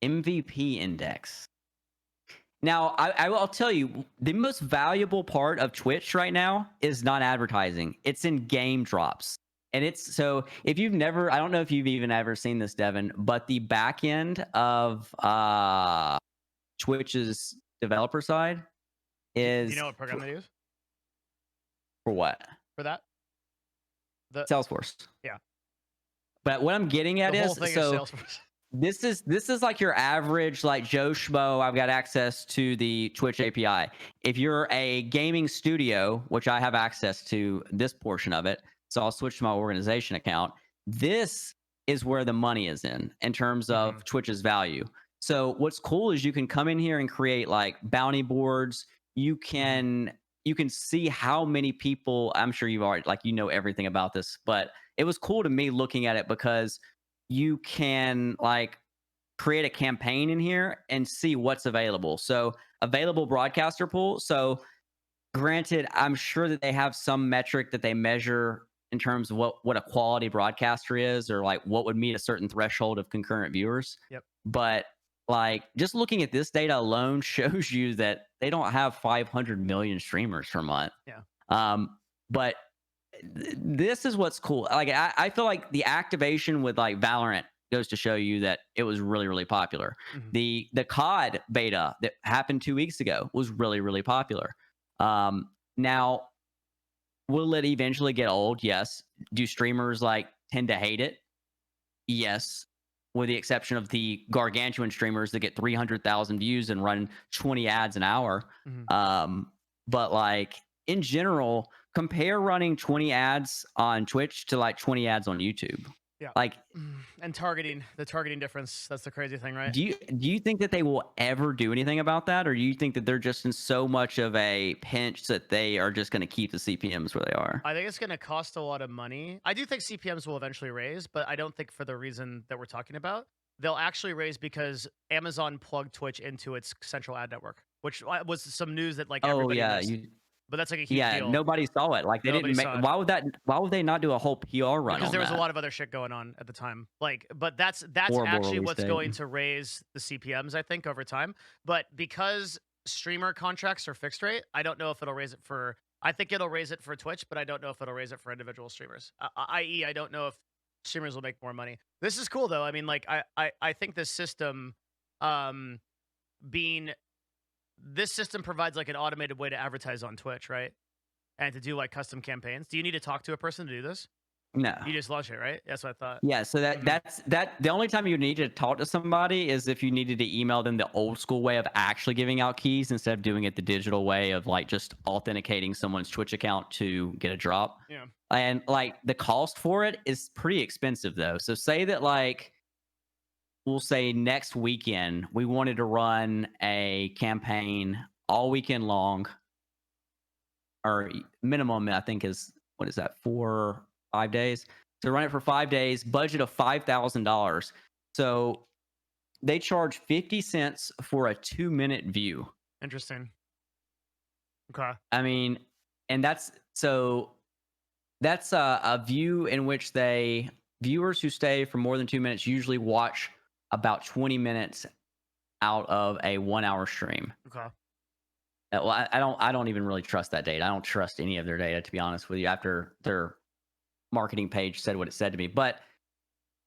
MVP Index. Now, I'll tell you, the most valuable part of Twitch right now is not advertising. It's in game drops. And it's so if you've never, I don't know if you've even ever seen this, Devin, but the back end of Twitch's developer side is. Do you know what program they use? For what? For that? Salesforce. Yeah. But what I'm getting at the whole is thing so. is Salesforce. This is like your average like Joe Schmo. I've got access to the Twitch API. If you're a gaming studio, which I have access to this portion of it, so I'll switch to my organization account. This is where the money is in terms of Twitch's value. So what's cool is you can come in here and create like bounty boards. You can see how many people. I'm sure you've already like you know everything about this, but it was cool to me looking at it because you can like create a campaign in here and see what's available. So available broadcaster pool. So granted, I'm sure that they have some metric that they measure in terms of what a quality broadcaster is or like what would meet a certain threshold of concurrent viewers. Yep. But like just looking at this data alone shows you that they don't have 500 million streamers per month. Yeah. But this is what's cool. Like I feel like the activation with like Valorant goes to show you that it was really, really popular. The COD beta that happened 2 weeks ago was really, really popular. Now, will it eventually get old? Yes. Do streamers like tend to hate it? Yes. With the exception of the gargantuan streamers that get 300,000 views and run 20 ads an hour. But like in general, compare running 20 ads on Twitch to like 20 ads on YouTube. Yeah. Like and the targeting difference, that's the crazy thing, right? Do you think that they will ever do anything about that, or do you think that they're just in so much of a pinch that they are just going to keep the CPMs where they are? I think it's going to cost a lot of money. I do think CPMs will eventually raise, but I don't think for the reason that we're talking about. They'll actually raise because Amazon plugged Twitch into its central ad network, which was some news that like everybody missed. But that's like a huge deal. Nobody saw it. Like they didn't make. Why would they not do a whole PR run? Because there was a lot of other shit going on at the time. Like, but that's actually what's going to raise the CPMs, I think, over time. But because streamer contracts are fixed rate, I don't know if it'll raise it for. I think it'll raise it for Twitch, but I don't know if it'll raise it for individual streamers. I.e., I don't know if streamers will make more money. This is cool though. I mean, like, I think this system, this system provides like an automated way to advertise on Twitch, right? And to do like custom campaigns. Do you need to talk to a person to do this? No. You just launch it, right? That's what I thought. Yeah, so that's the only time you need to talk to somebody is if you needed to email them the old school way of actually giving out keys instead of doing it the digital way of like just authenticating someone's Twitch account to get a drop. Yeah. And like the cost for it is pretty expensive though. So say that like we'll say next weekend we wanted to run a campaign all weekend long, or minimum I think is, what is that, 5 days? To run it for 5 days, budget of $5,000. So they charge 50 cents for a 2-minute view. Interesting. Okay. I mean, and that's so That's a view in which viewers who stay for more than 2 minutes usually watch about 20 minutes out of a 1 hour stream. Okay. Well, I don't even really trust that data. I don't trust any of their data, to be honest with you, after their marketing page said what it said to me. But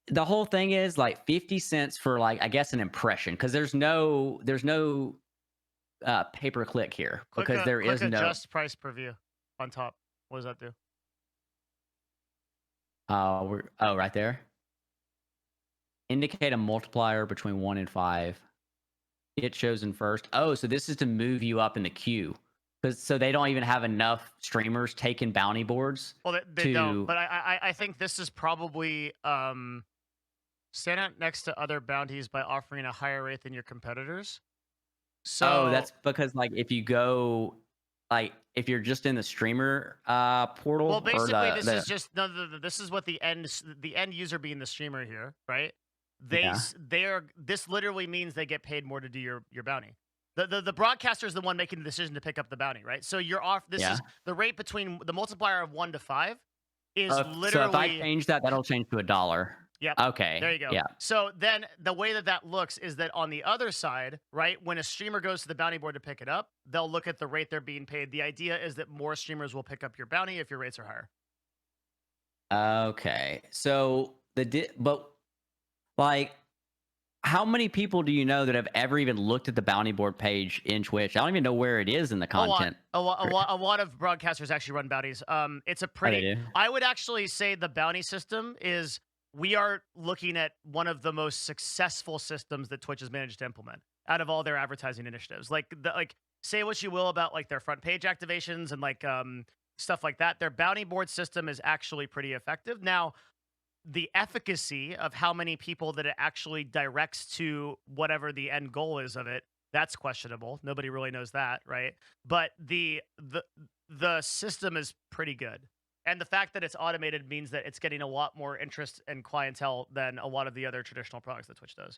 the whole thing is like 50 cents for, like, I guess, an impression, because there's no pay per click here, because there Click is no adjust price per view on top. What does that do? right there. Indicate a multiplier between 1 and 5. Get chosen first. Oh, so this is to move you up in the queue. So they don't even have enough streamers taking bounty boards. Well, they don't. But I think this is probably stand out next to other bounties by offering a higher rate than your competitors. So that's because, like, if you go, like, if you're just in the streamer portal, well, basically, or this is just this is what the end user being the streamer here, right? This literally means they get paid more to do your bounty. The broadcaster is the one making the decision to pick up the bounty, right? So you're off. This is the rate between the multiplier of 1 to 5 is literally. So if I change that, that'll change to $1. Yep. Okay. There you go. Yeah. So then the way that looks is that on the other side, right, when a streamer goes to the bounty board to pick it up, they'll look at the rate they're being paid. The idea is that more streamers will pick up your bounty if your rates are higher. Okay. So but, like, how many people do you know that have ever even looked at the bounty board page in Twitch? I don't even know where it is in the content. A lot of broadcasters actually run bounties. It's a pretty. I would actually say the bounty system is. We are looking at one of the most successful systems that Twitch has managed to implement out of all their advertising initiatives. Like say what you will about like their front page activations and like stuff like that. Their bounty board system is actually pretty effective. Now, the efficacy of how many people that it actually directs to whatever the end goal is of it, that's questionable. Nobody really knows that, right? But the system is pretty good. And the fact that it's automated means that it's getting a lot more interest and clientele than a lot of the other traditional products that Twitch does.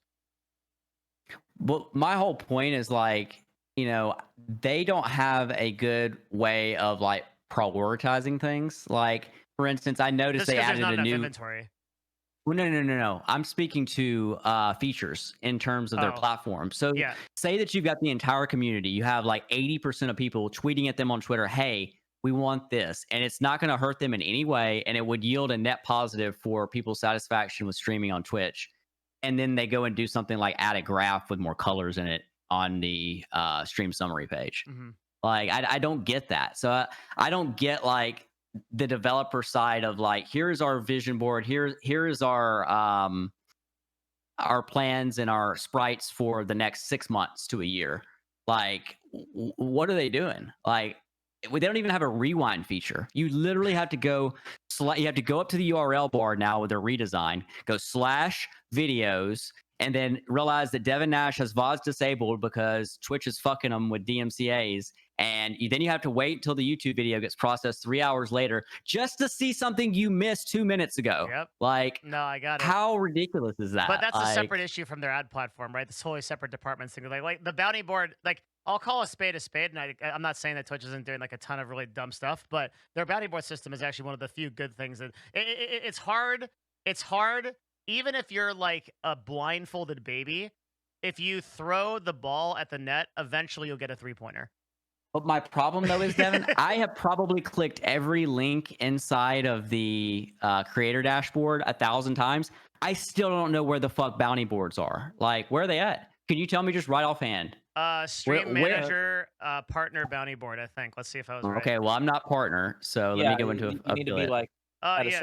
Well, my whole point is, like, they don't have a good way of, like, prioritizing things. Like, for instance, I noticed they added a new inventory. Well, no. I'm speaking to features in terms of their platform. So say that you've got the entire community. You have like 80% of people tweeting at them on Twitter, hey, we want this, and it's not going to hurt them in any way, and it would yield a net positive for people's satisfaction with streaming on Twitch. And then they go and do something like add a graph with more colors in it on the stream summary page. Mm-hmm. Like, I don't get that. So I don't get, like, the developer side of, like, here's our vision board, here is our plans and our sprites for the next 6 months to a year. Like, what are they doing? Like, they don't even have a rewind feature. You literally have to go you have to go up to the URL bar now with their redesign, go /videos, and then realize that Devin Nash has VODs disabled because Twitch is fucking them with DMCA's. And then you have to wait until the YouTube video gets processed 3 hours later just to see something you missed 2 minutes ago. Yep. Like, no, I got it. How ridiculous is that? But that's a separate issue from their ad platform, right? This totally separate departments thing. Like the bounty board, like, I'll call a spade, and I'm not saying that Twitch isn't doing like a ton of really dumb stuff, but their bounty board system is actually one of the few good things that it's hard. It's hard, even if you're like a blindfolded baby. If you throw the ball at the net, eventually you'll get a 3-pointer. But my problem, though, is, Devin, I have probably clicked every link inside of the creator dashboard 1,000 times. I still don't know where the fuck bounty boards are. Like, where are they at? Can you tell me just right offhand? Stream manager, partner bounty board, I think. Let's see if I was right. Okay, well, I'm not partner, so let me go into you need to be like.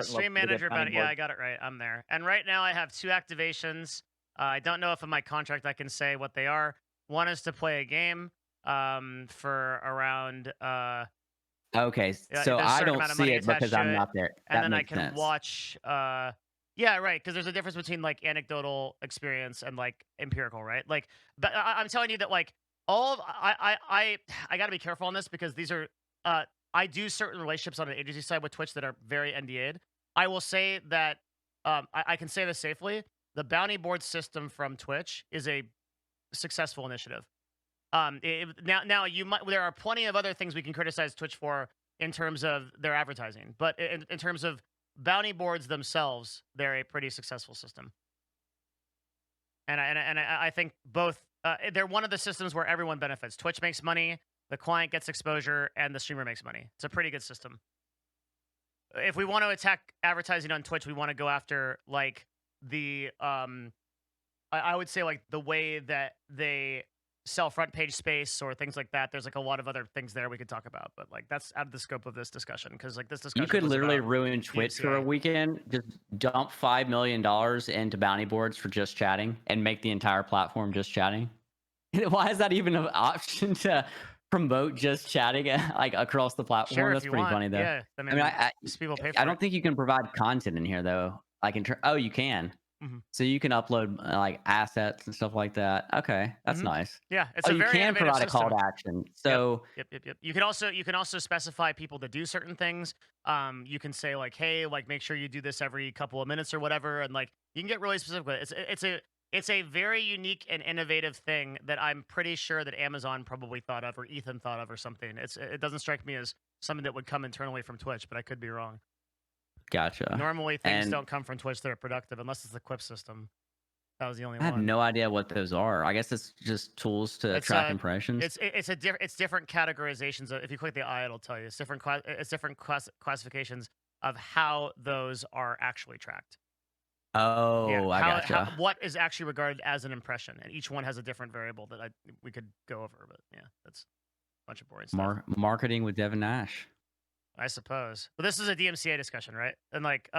Stream manager bounty. Yeah, I got it right. I'm there. And right now I have 2 activations. I don't know if in my contract I can say what they are. One is to play a game for around okay, so I don't see it because I'm not there. And then I can watch yeah, right, because there's a difference between like anecdotal experience and like empirical, right? Like, but I'm telling you that like I got to be careful on this because these are I do certain relationships on the agency side with Twitch that are very NDA'd. I will say that I can say this safely. The bounty board system from Twitch is a successful initiative. Now you might. There are plenty of other things we can criticize Twitch for in terms of their advertising, but in terms of bounty boards themselves, they're a pretty successful system. And I think both they're one of the systems where everyone benefits. Twitch makes money, the client gets exposure, and the streamer makes money. It's a pretty good system. If we want to attack advertising on Twitch, we want to go after like the I would say like the way that they sell front page space or things like that. There's like a lot of other things there we could talk about, but like that's out of the scope of this discussion because like this discussion You could was literally about ruin Twitch for a DMCA. weekend. Just dump $5 million into bounty boards for just chatting and make the entire platform just chatting. Why is that even an option to promote just chatting like across the platform? Sure, if That's you pretty want. funny though. Yeah, I I mean, mean, just people pay for I it. don't think you can provide content in here though. Like oh, you can. Mhm. So you can upload like assets and stuff like that. Okay, that's Mhm. nice. Yeah, it's Oh, a you very can innovative provide a call system. to action. So Yep. You can also specify people to do certain things. You can say like, hey, like make sure you do this every couple of minutes or whatever, and like you can get really specific with it. It's a very unique and innovative thing that I'm pretty sure that Amazon probably thought of or Ethan thought of or something. It doesn't strike me as something that would come internally from Twitch, but I could be wrong. gotcha. Normally things And don't come from Twitch that are productive unless it's the Quip system. That was the only I have one. no idea what those are. I guess it's just tools to It's track impressions. it's different categorizations. If you click the eye, it'll tell you. It's different classifications of how those are actually tracked. Yeah, Oh, I gotcha. what is actually regarded as an impression, and each one has a different variable that we could go over. But yeah, that's a bunch of boring stuff. Marketing with Devin Nash. I suppose. But this is a DMCA discussion, right? And like,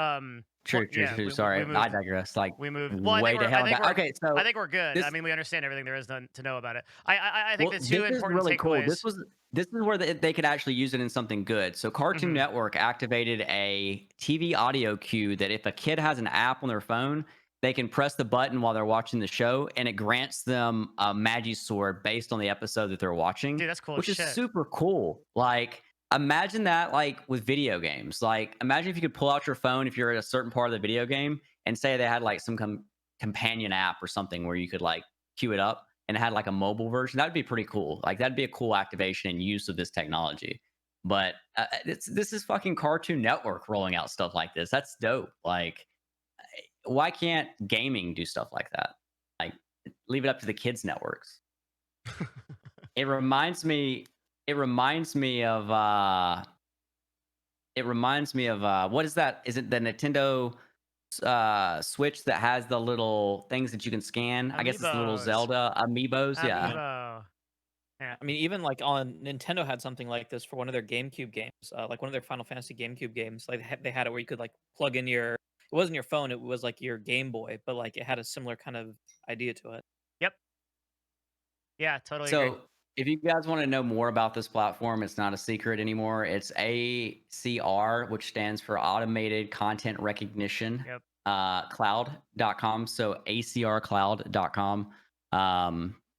True. Sorry, we moved. I digress. Like We moved. Well, way to hell back. Okay, so I think we're good. this I mean, we understand everything there is to know about it. I think well, the two this is important really cool. takeaways. This is where they could actually use it in something good. So Cartoon Mhm. Network activated a TV audio cue that if a kid has an app on their phone, they can press the button while they're watching the show, and it grants them a Magi sword based on the episode that they're watching, Dude, that's cool as which is shit. super cool. Like imagine that like with video games. Like imagine if you could pull out your phone if you're at a certain part of the video game and say they had like some companion app or something where you could like queue it up and it had like a mobile version. That'd be pretty cool. Like that'd be a cool activation and use of this technology. But this is fucking Cartoon Network rolling out stuff like this. That's dope. Like why can't gaming do stuff like that? Like leave it up to the kids networks. It reminds me of what is that? Is it the Nintendo Switch that has the little things that you can scan? I guess it's the little Amiibos. Zelda amiibos. Yeah. Amiibo. Yeah. I mean, even like on Nintendo had something like this for one of their GameCube games, like one of their Final Fantasy GameCube games. Like they had it where you could like plug in your. It wasn't your phone; it was like your Game Boy, but like it had a similar kind of idea to it. Yep. Yeah, totally agree. So if you guys want to know more about this platform, it's not a secret anymore. It's ACR, which stands for Automated Content Recognition. Yep. Cloud.com. So acrcloud.com.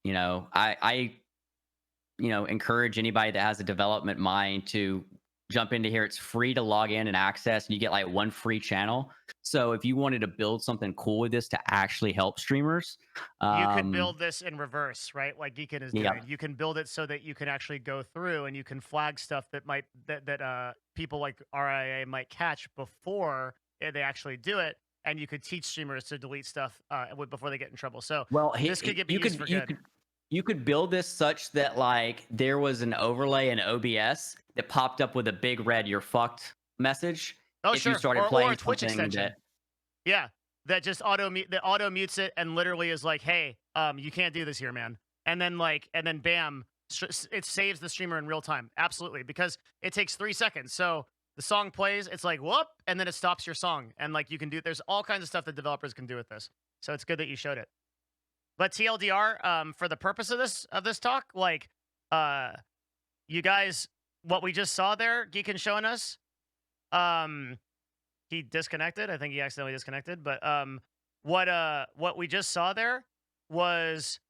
You know, I encourage anybody that has a development mind to jump into here. It's free to log in and access, and you get like one free channel. So if you wanted to build something cool with this to actually help streamers, You could build this in reverse, right? Like Geekin is doing. yeah. You can build it so that you can actually go through and you can flag stuff that people like RIAA might catch before they actually do it, and you could teach streamers to delete stuff before they get in trouble. So Well, this could get used for good. You could build this such that like there was an overlay in OBS that popped up with a big red "you're fucked" message. Oh, if sure. you started Or playing a Twitch something extension. Yeah, that just auto mutes it and literally is like, hey, you can't do this here, man. And then bam, it saves the streamer in real time. Absolutely, because it takes 3 seconds. So the song plays, it's like whoop, and then it stops your song. And like you can do, there's all kinds of stuff that developers can do with this. So it's good that you showed it. But TLDR, for the purpose of this talk, like, you guys, what we just saw there, Geekin showing us, he disconnected. I think he accidentally disconnected. But what we just saw there was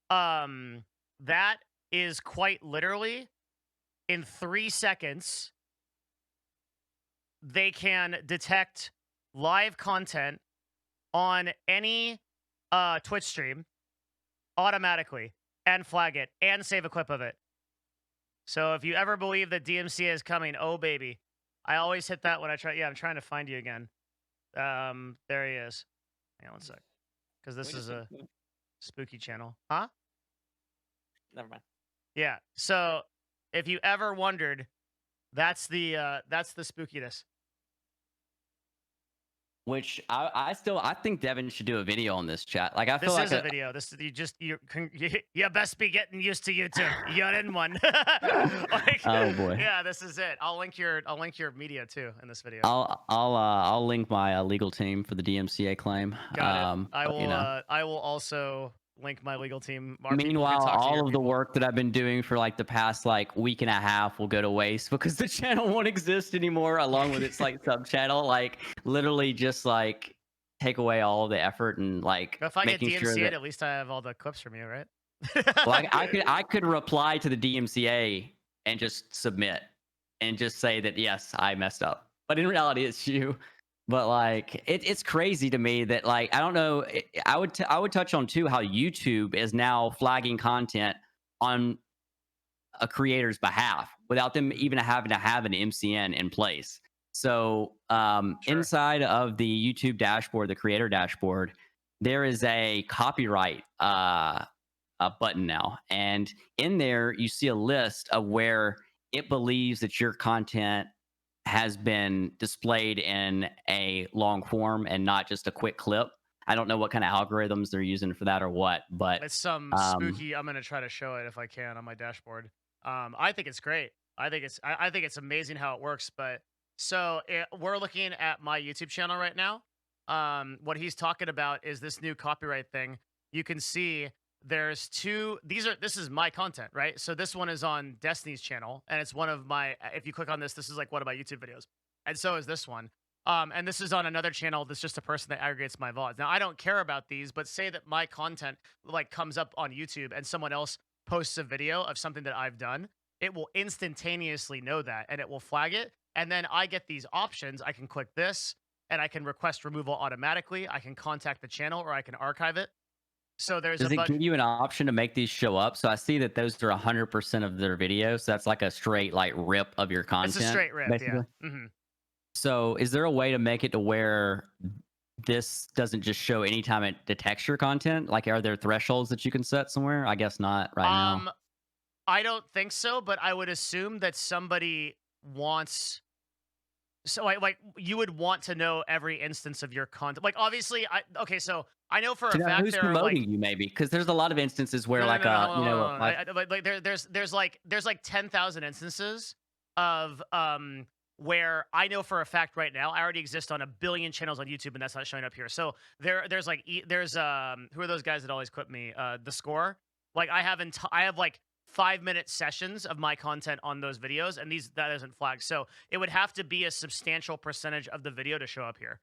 that is quite literally in 3 seconds they can detect live content on any Twitch stream automatically and flag it and save a clip of it. So if you ever believe that DMCA is coming, oh baby, I always hit that when I try. Yeah, I'm trying to find you again. There he is. Hang on one sec, because this is a spooky channel, huh? Never mind. Yeah. So if you ever wondered, that's the spookiness. Which I think Devin should do a video on this chat. Like I feel This like is a video. This you best be getting used to YouTube. You're in one. Like, oh boy. Yeah, this is it. I'll link your media too in this video. I'll link my legal team for the DMCA claim. Got it. But, you know. I will also link my legal team. Meanwhile, all of the work that I've been doing for like the past like week and a half will go to waste because the channel won't exist anymore, along with its like sub channel. Like literally just like take away all of the effort and like if I get making DMCA'd, sure that, at least I have all the clips from you, right? well, I could reply to the DMCA and just submit and just say that yes, I messed up. But in reality, it's you. But like it's crazy to me that like I don't know. I would touch on too how YouTube is now flagging content on a creator's behalf without them even having to have an MCN in place. So Sure. inside of the YouTube dashboard, the creator dashboard, there is a copyright button now, and in there you see a list of where it believes that your content has been displayed in a long form and not just a quick clip. I don't know what kind of algorithms they're using for that or what, but it's some spooky. I'm gonna try to show it if I can on my dashboard. I think it's great. I think it's amazing how it works. But so we're looking at my YouTube channel right now. What he's talking about is this new copyright thing. You can see there's two. This is my content, right? So this one is on Destiny's channel, and it's one of my. If you click on this, this is like one of my YouTube videos, and so is this one. And this is on another channel that's just a person that aggregates my VODs. Now I don't care about these, but say that my content like comes up on YouTube and someone else posts a video of something that I've done, it will instantaneously know that and it will flag it. And then I get these options. I can click this and I can request removal automatically. I can contact the channel or I can archive it. So there's does it give you an option to make these show up? So I see that those are 100% of their videos. So that's like a straight like rip of your content. It's a straight rip, basically. Yeah. Mm-hmm. So is there a way to make it to where this doesn't just show anytime it detects your content? Like, are there thresholds that you can set somewhere? I guess not right now. I don't think so, but I would assume that somebody wants. So like you would want to know every instance of your content. Like obviously, so I know for a fact who's promoting you maybe because there's a lot of instances where there's like 10,000 instances of where I know for a fact right now I already exist on 1 billion channels on YouTube and that's not showing up here. So there's who are those guys that always clip me? The Score. Like I have like 5-minute sessions of my content on those videos, and that isn't flagged. So it would have to be a substantial percentage of the video to show up here.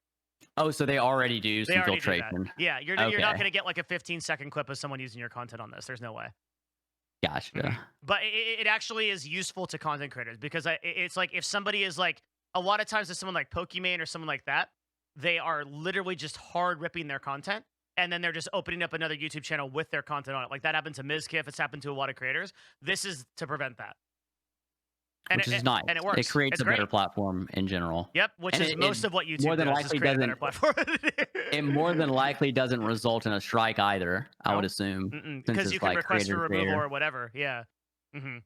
Oh, so they already do some filtration. Yeah, you're not going to get like a 15-second clip of someone using your content on this. There's no way. Gotcha. Mm-hmm. But it actually is useful to content creators because it's like if somebody is like, a lot of times there's someone like Pokimane or someone like that, they are literally just hard ripping their content. And then they're just opening up another YouTube channel with their content on it. Like that happened to Mizkif. It's happened to a lot of creators. This is to prevent that. And which is nice. And it works. It creates a better platform in general. Yep, which is most of what YouTube more than does likely is create a better platform. It more than likely doesn't result in a strike either, I would assume. Because you can request for removal or whatever. Yeah. Mm-hmm.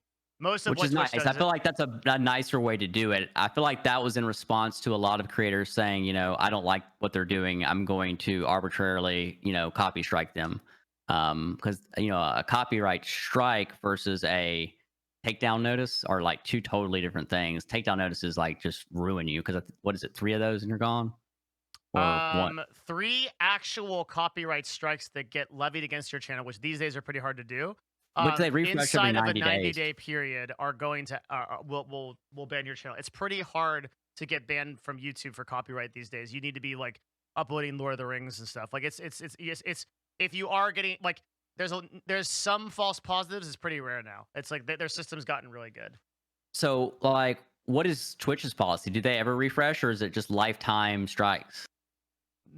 Most of which is nice. I feel like that's a nicer way to do it. I feel like that was in response to a lot of creators saying, I don't like what they're doing. I'm going to arbitrarily, copy strike them. Because, a copyright strike versus a takedown notice are like two totally different things. Takedown notices like just ruin you because what is it? 3 of those and you're gone? Or 1? 3 actual copyright strikes that get levied against your channel, which these days are pretty hard to do. Which they refresh inside every 90 of a 90-day days. period are going to will ban your channel. It's pretty hard to get banned from YouTube for copyright these days. You need to be like uploading Lord of the Rings and stuff. Like it's if you are getting like there's some false positives. It's pretty rare now. It's like their system's gotten really good. So like, what is Twitch's policy? Do they ever refresh or is it just lifetime strikes?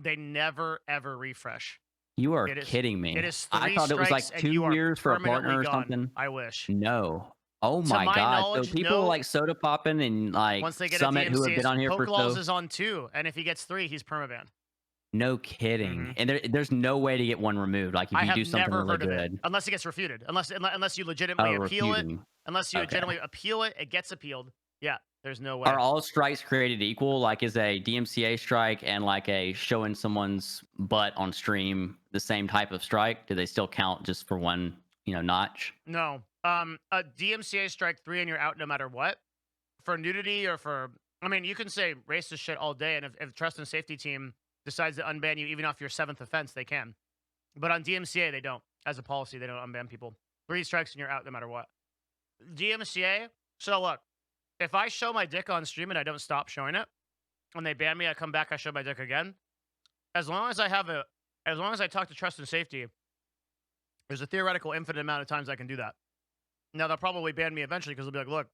They never ever refresh. You are kidding me. It is 3 I thought it was like 2 years for a partner or gone. something. I wish. No. Oh To my my god! So knowledge, people no. like soda popping and like Once they get a Summit who have been DMCA, on here for Pokelaw's so is on 2, and if he gets 3, he's permaban. no kidding, Mhm. and there's no way to get one removed. Like if I you have do something never really heard of it good, unless it gets refuted. Unless you oh, legitimately appeal it. refuting. Unless you Okay. legitimately appeal it, it gets appealed. Yeah, there's no way. Are all strikes created equal? Like, is a DMCA strike and like a showing someone's butt on stream the same type of strike? Do they still count just for one, notch? No. A DMCA strike 3 and you're out no matter what. For nudity or for, I mean, you can say racist shit all day, and if trust and safety team decides to unban you even off your 7th offense, they can. But on DMCA, they don't. As a policy, they don't unban people. 3 strikes and you're out no matter what. DMCA. So look, if I show my dick on stream and I don't stop showing it, when they ban me, I come back, I show my dick again. As long as I talk to trust and safety, there's a theoretical infinite amount of times I can do that. Now they'll probably ban me eventually because they'll be like, look,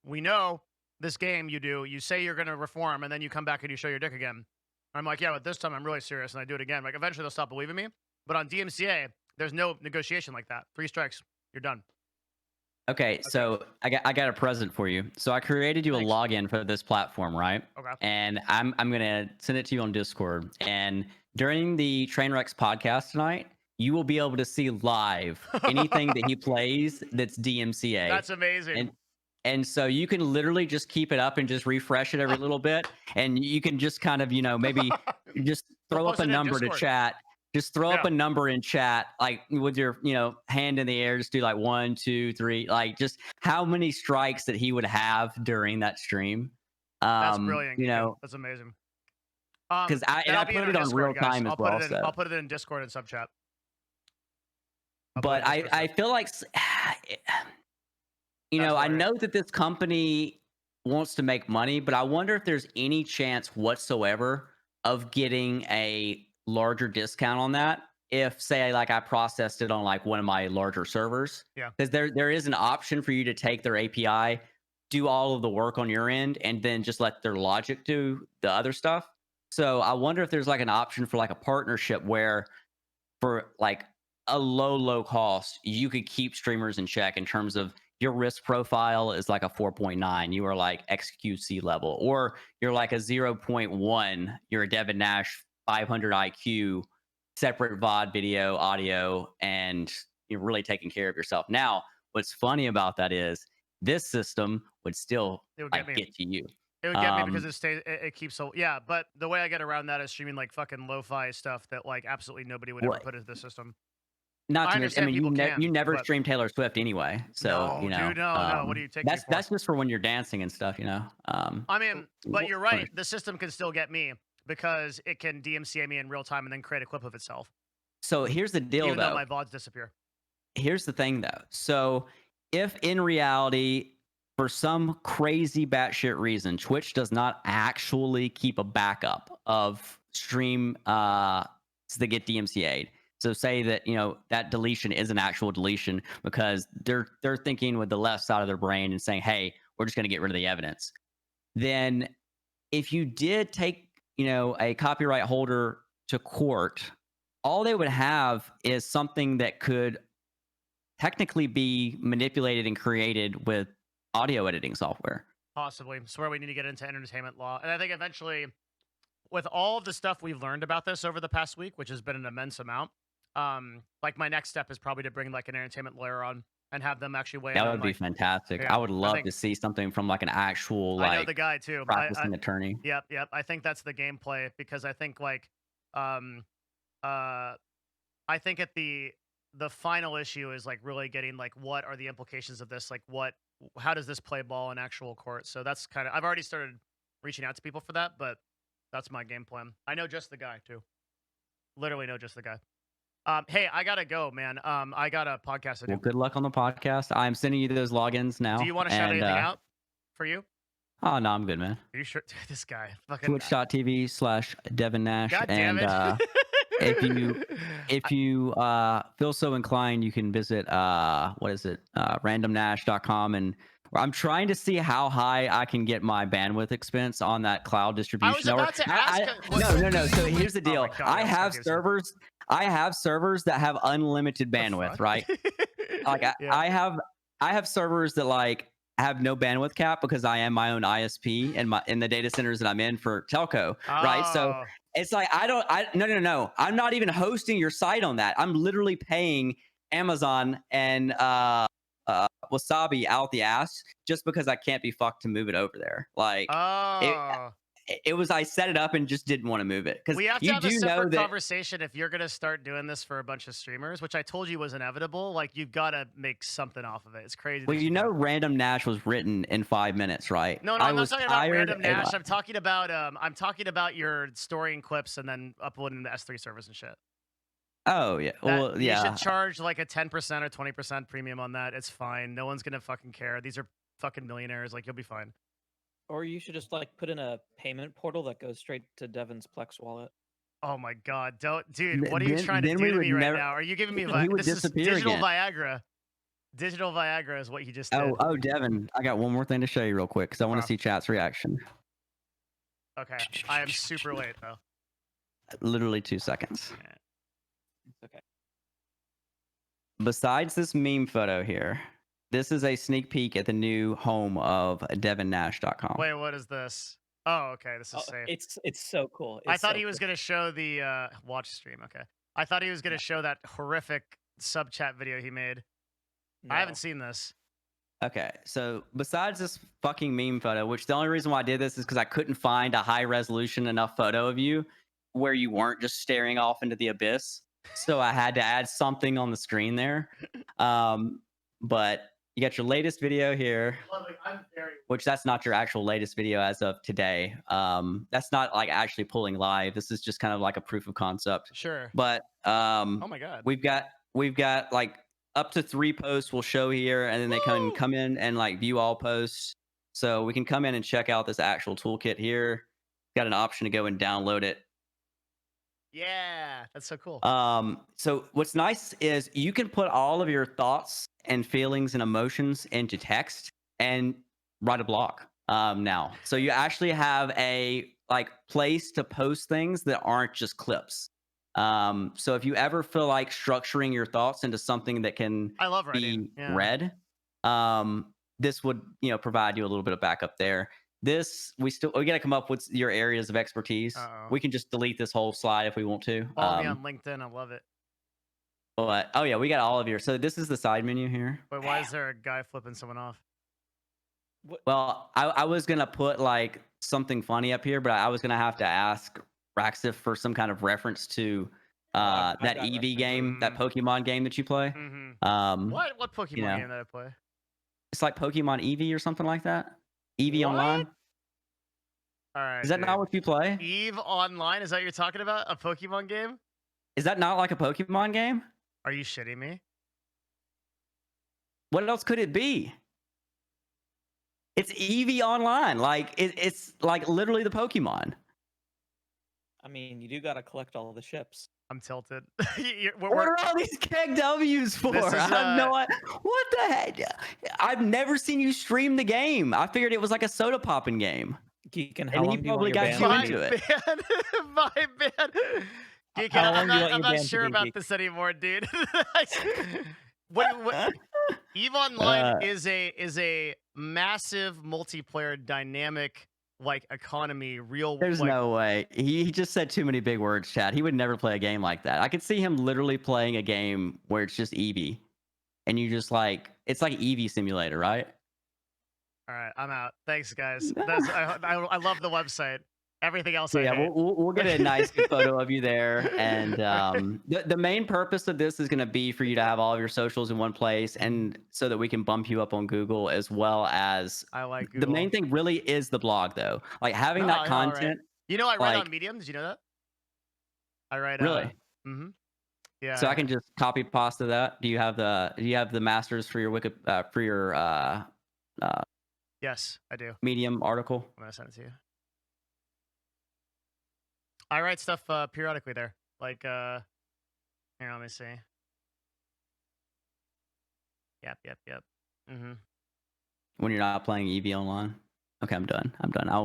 we know this game you say you're going to reform, and then you come back and you show your dick again. I'm like, yeah, but this time I'm really serious, and I do it again. Like, eventually they'll stop believing me. But on DMCA, there's no negotiation like that. 3 strikes, you're done. Okay, so I got a present for you. So I created you Thanks. a login for this platform, right? Okay. And I'm gonna send it to you on Discord. And during the Trainwrecks podcast tonight, you will be able to see live anything that he plays that's DMCA. That's amazing. And so you can literally just keep it up and just refresh it every little bit, and you can just kind of maybe just throw up a number to chat. Just throw up a number in chat, like with your, hand in the air. Just do like 1, 2, 3, like just how many strikes that he would have during that stream. That's brilliant. That's amazing. Because I put it on Discord, real time guys. as well. So. I'll put it in Discord and sub chat. But I feel like, I know that this company wants to make money, but I wonder if there's any chance whatsoever of getting a larger discount on that if, say, like I processed it on like one of my larger servers. Yeah. Because there is an option for you to take their API, do all of the work on your end, and then just let their logic do the other stuff. So I wonder if there's like an option for like a partnership where for like a low cost, you could keep streamers in check in terms of your risk profile is like a 4.9. You are like XQC level, or you're like a 0.1. You're a Devin Nash 500 IQ, separate VOD, video, audio, and you're really taking care of yourself. Now, what's funny about that is this system would still get to you. It would get me because it keeps so but the way I get around that is streaming like fucking lo-fi stuff that like absolutely nobody would ever put into the system. Not to mention, I mean, you never stream Taylor Swift anyway, so no, dude, no. What do you take? That's just for when you're dancing and stuff, I mean, but you're right. The system can still get me because it can DMCA me in real time and then create a clip of itself. So here's the deal, even though my VODs disappear. Here's the thing, though. So if in reality, for some crazy batshit reason, Twitch does not actually keep a backup of stream that get DMCA'd. So say that that deletion is an actual deletion because they're thinking with the left side of their brain and saying, "Hey, we're just going to get rid of the evidence." Then, if you did take a copyright holder to court, all they would have is something that could technically be manipulated and created with audio editing software. Possibly. It's where we need to get into entertainment law, and I think eventually, with all of the stuff we've learned about this over the past week, which has been an immense amount. Like my next step is probably to bring like an entertainment lawyer on and have them actually weigh in. That would be fantastic. Yeah, I would love to see something from like an actual I know the guy too. Practicing attorney. Yep. I think that's the gameplay because I think like I think at the final issue is like really getting like what are the implications of this? Like how does this play ball in actual court? So that's kind of I've already started reaching out to people for that, but that's my game plan. I know just the guy too. Literally know just the guy. Hey, I gotta go, man. I got a podcast to do. Well, good luck on the podcast. I'm sending you those logins now. Do you want to shout anything out for you? Oh, no, I'm good, man. Are you sure? This guy. Fucking Twitch.tv/Devin Nash. God damn it. if you feel so inclined, you can visit randomnash.com, and I'm trying to see how high I can get my bandwidth expense on that cloud distribution network. No. So here's the deal. God, I have servers that have unlimited bandwidth, right? Like I I have servers that like have no bandwidth cap because I am my own ISP in the data centers that I'm in for telco, right? So Oh, it's like no. I'm not even hosting your site on that. I'm literally paying Amazon and Wasabi out the ass just because I can't be fucked to move it over there. Like it, oh. it was I set it up and just didn't want to move it because We have to you have a do know separate that. conversation if you're gonna start doing this for a bunch of streamers, which I told you was inevitable. Like you've got to make something off of it. It's crazy. Well, that you know, can't. random Nash was written in 5 minutes, right? No, I I'm not was talking about tired. random Nash. I'm talking about your storing clips and then uploading the S3 servers and shit. Oh yeah, well You yeah. should charge like a 10% or 20% premium on that. It's fine. No one's gonna fucking care. These are fucking millionaires. Like you'll be fine. Or you should just like put in a payment portal that goes straight to Devin's Plex wallet. Oh my god, dude, what are you Then, trying to then do we to would me right never. now? Are you giving me He would this is disappear digital again. Viagra? Digital Viagra is what you just did. Oh, Devin, I got one more thing to show you real quick because I want to see chat's reaction. Okay, I am super late though. Literally 2 seconds. It's okay. Besides this meme photo here, this is a sneak peek at the new home of devinnash.com. Wait, what is this? Oh, okay, this is Oh, safe. it's so cool. I It's thought so he was cool. gonna show the watch stream. Okay, I thought he was gonna show that horrific sub chat video he made. I haven't No. seen this. Okay, so besides this fucking meme photo, which the only reason why I did this is because I couldn't find a high resolution enough photo of you where you weren't just staring off into the abyss. So I had to add something on the screen there. But you got your latest video here, which that's not your actual latest video as of today. That's not like actually pulling live. This is just kind of like a proof of concept. Sure. But Oh my god. we've got like up to 3 posts we'll show here, and then they can come in and like view all posts. So we can come in and check out this actual toolkit here. Got an option to go and download it. Yeah, that's so cool. So what's nice is you can put all of your thoughts and feelings and emotions into text and write a blog now. So you actually have a like place to post things that aren't just clips. So if you ever feel like structuring your thoughts into something that can I love writing. be Yeah. read, this would provide you a little bit of backup there. This we got to come up with your areas of expertise. Uh-oh. We can just delete this whole slide if we want to. Follow me on LinkedIn. I love it. But oh yeah, we got all of your. So this is the side menu here. Wait, why is there a guy flipping someone off? Well, I was gonna put like something funny up here, but I was gonna have to ask Raxif for some kind of reference to I that got EV game, that Pokemon game that you play. Mm-hmm. What Pokemon game did I play? It's like Pokemon Eevee or something like that. Eevee Online. All right. Is that not what you play? Eve Online? Is that what you're talking about? A Pokemon game? Is that not like a Pokemon game? Are you shitting me? What else could it be? It's Eevee Online. Like it's like literally the Pokemon. I mean, you do gotta collect all the ships. I'm tilted. What are all these keg W's for? This is, I have no idea. What the heck? I've never seen you stream the game. I figured it was like a soda popping game. Geekin, how long do you want your got band you to into be? it. My band. Geekin, How long I'm do you want your not band to sure be, about Geek? this anymore, dude. What? Eve Online is a massive multiplayer dynamic like economy real. There's no way. He just said too many big words, Chad. He would never play a game like that. I could see him literally playing a game where it's just Eevee, and you just like it's like Eevee Simulator, right? All right, I'm out. Thanks, guys. I love the website. Everything else, So I yeah, hate. we'll get a nice good photo of you there, and the main purpose of this is going to be for you to have all of your socials in one place, and so that we can bump you up on Google as well as. I like Google. The main thing really is the blog, though. Like having that content. Right. You know, I write like, on Medium. Did you know that? I write. Really? Mm-hmm. Yeah. So I can just copy pasta that. Do you have the masters for your Yes, I do. Medium article? I'm gonna send it to you. I write stuff periodically there. Like, here, let me see. Yep. Mm-hmm. When you're not playing Eevee Online. Okay, I'm done. I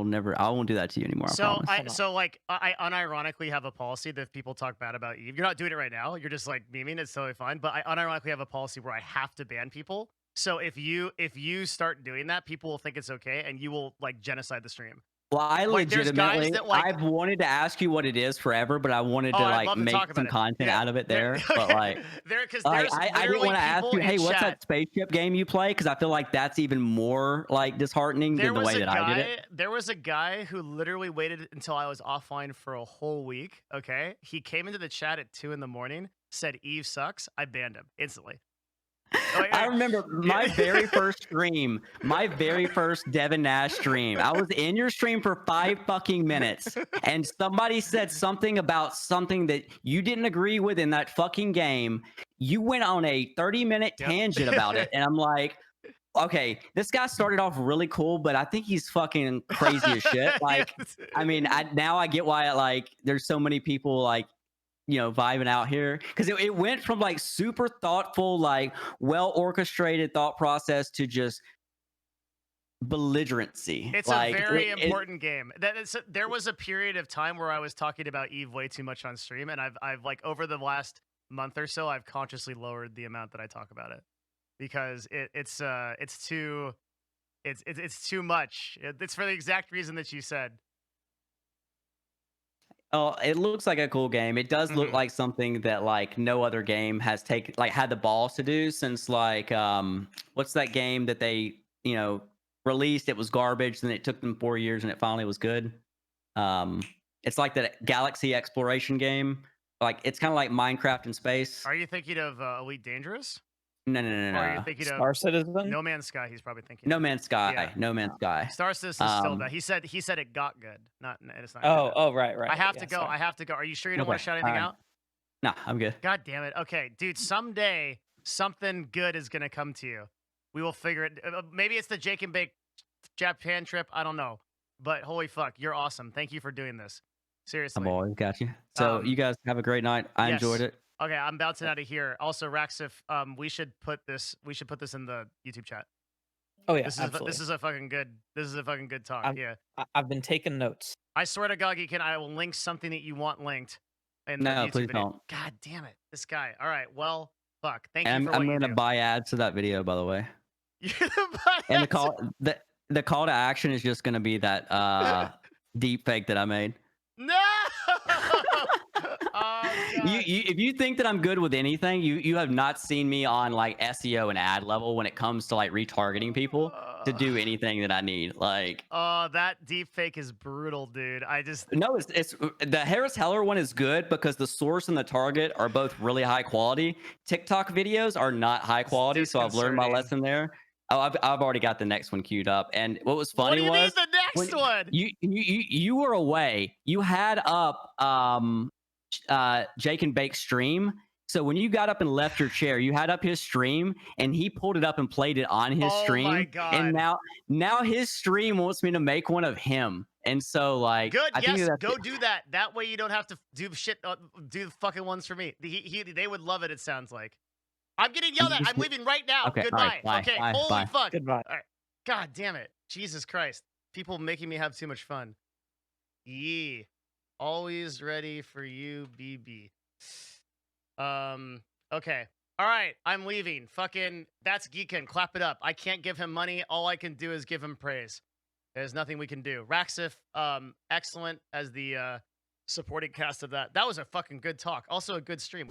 won't do that to you anymore. So I promise. I unironically have a policy that if people talk bad about Eve, you're not doing it right now. You're just like memeing. It's totally fine. But I unironically have a policy where I have to ban people. So if you start doing that, people will think it's okay, and you will like genocide the stream. Well, I Like, there's guys legitimately, that, like- I've wanted to ask you what it is forever, but I wanted Oh, to I'd like love to make talk some about it. content Yeah. out of it there. Okay. But like, because like there's I didn't literally want to ask people you, in hey, what's chat. that spaceship game you play? Because I feel like that's even more like disheartening There than the was way a that I did it. guy. There was a guy who literally waited until I was offline for a whole week. Okay, he came into the chat at 2 in the morning, said Eve sucks. I banned him instantly. I remember my very first stream, my very first Devin Nash stream. I was in your stream for 5 fucking minutes, and somebody said something about something that you didn't agree with in that fucking game. You went on a 30-minute tangent about it, and I'm like, okay, this guy started off really cool, but I think he's fucking crazy as shit. Like, I mean, now I get why like there's so many people like, you know, vibing out here, because it went from like super thoughtful, like well orchestrated thought process to just belligerency. It's like, a very important game. There was a period of time where I was talking about Eve way too much on stream, and I've like over the last month or so, I've consciously lowered the amount that I talk about it, because it's too much. It's for the exact reason that you said. Oh, it looks like a cool game. It does look like something that like no other game has taken, like had the balls to do since like what's that game that they, you know, released? It was garbage, then it took them 4 years and it finally was good. It's like that galaxy exploration game. Like it's kind of like Minecraft in space. Are you thinking of Elite Dangerous? No. Or are you thinking Star of Citizen? No Man's Sky? He's probably thinking. No Man's Sky. Yeah. No Man's Sky. Star Citizen is still bad. He said it got good. Not it's not. Oh, right. I have to go. Sorry. I have to go. Are you sure you don't want to shout anything out? No, I'm good. God damn it. Okay, dude. Someday something good is gonna come to you. We will figure it. Maybe it's the Jake and Bake Japan trip. I don't know. But holy fuck, you're awesome. Thank you for doing this. Seriously. I've always got you. So you guys have a great night. I enjoyed it. Okay, I'm bouncing out of here. Also, Raxif, we should put this in the YouTube chat. Oh yeah, this is a fucking good talk. I've been taking notes. I swear to God, I will link something that you want linked. In the No, YouTube please video. don't. God damn it, this guy. All right, well, fuck. Thank you And for what I'm you going to do. buy ads to that video, by the way. You're gonna buy And ads? the call to action is just going to be that deep fake that I made. No. Oh, God. If you think that I'm good with anything, you have not seen me on like SEO and ad level when it comes to like retargeting people to do anything that I need. Like, oh, that deep fake is brutal, dude. no, it's the Harris Heller one is good because the source and the target are both really high quality. TikTok videos are not high quality, so I've learned my lesson there. Oh, I've already got the next one queued up. And what was funny what do you was mean the next one? You were away. You had up Jake and Bake's stream. So when you got up and left your chair, you had up his stream, and he pulled it up and played it on his stream. Oh my God. And now his stream wants me to make one of him. And so like, good, I think go do that. That way you don't have to do shit. Do the fucking ones for me. They would love it. It sounds like. I'm getting yelled at. I'm leaving right now. Okay, Goodbye. all right, bye, okay. bye, Holy bye. fuck. Goodbye. All right. God damn it. Jesus Christ. People making me have too much fun. Yee. Always ready for you, BB. Okay. All right. I'm leaving. Fucking, that's Geekin. Clap it up. I can't give him money. All I can do is give him praise. There's nothing we can do. Raxif, excellent as the supporting cast of that. That was a fucking good talk. Also a good stream.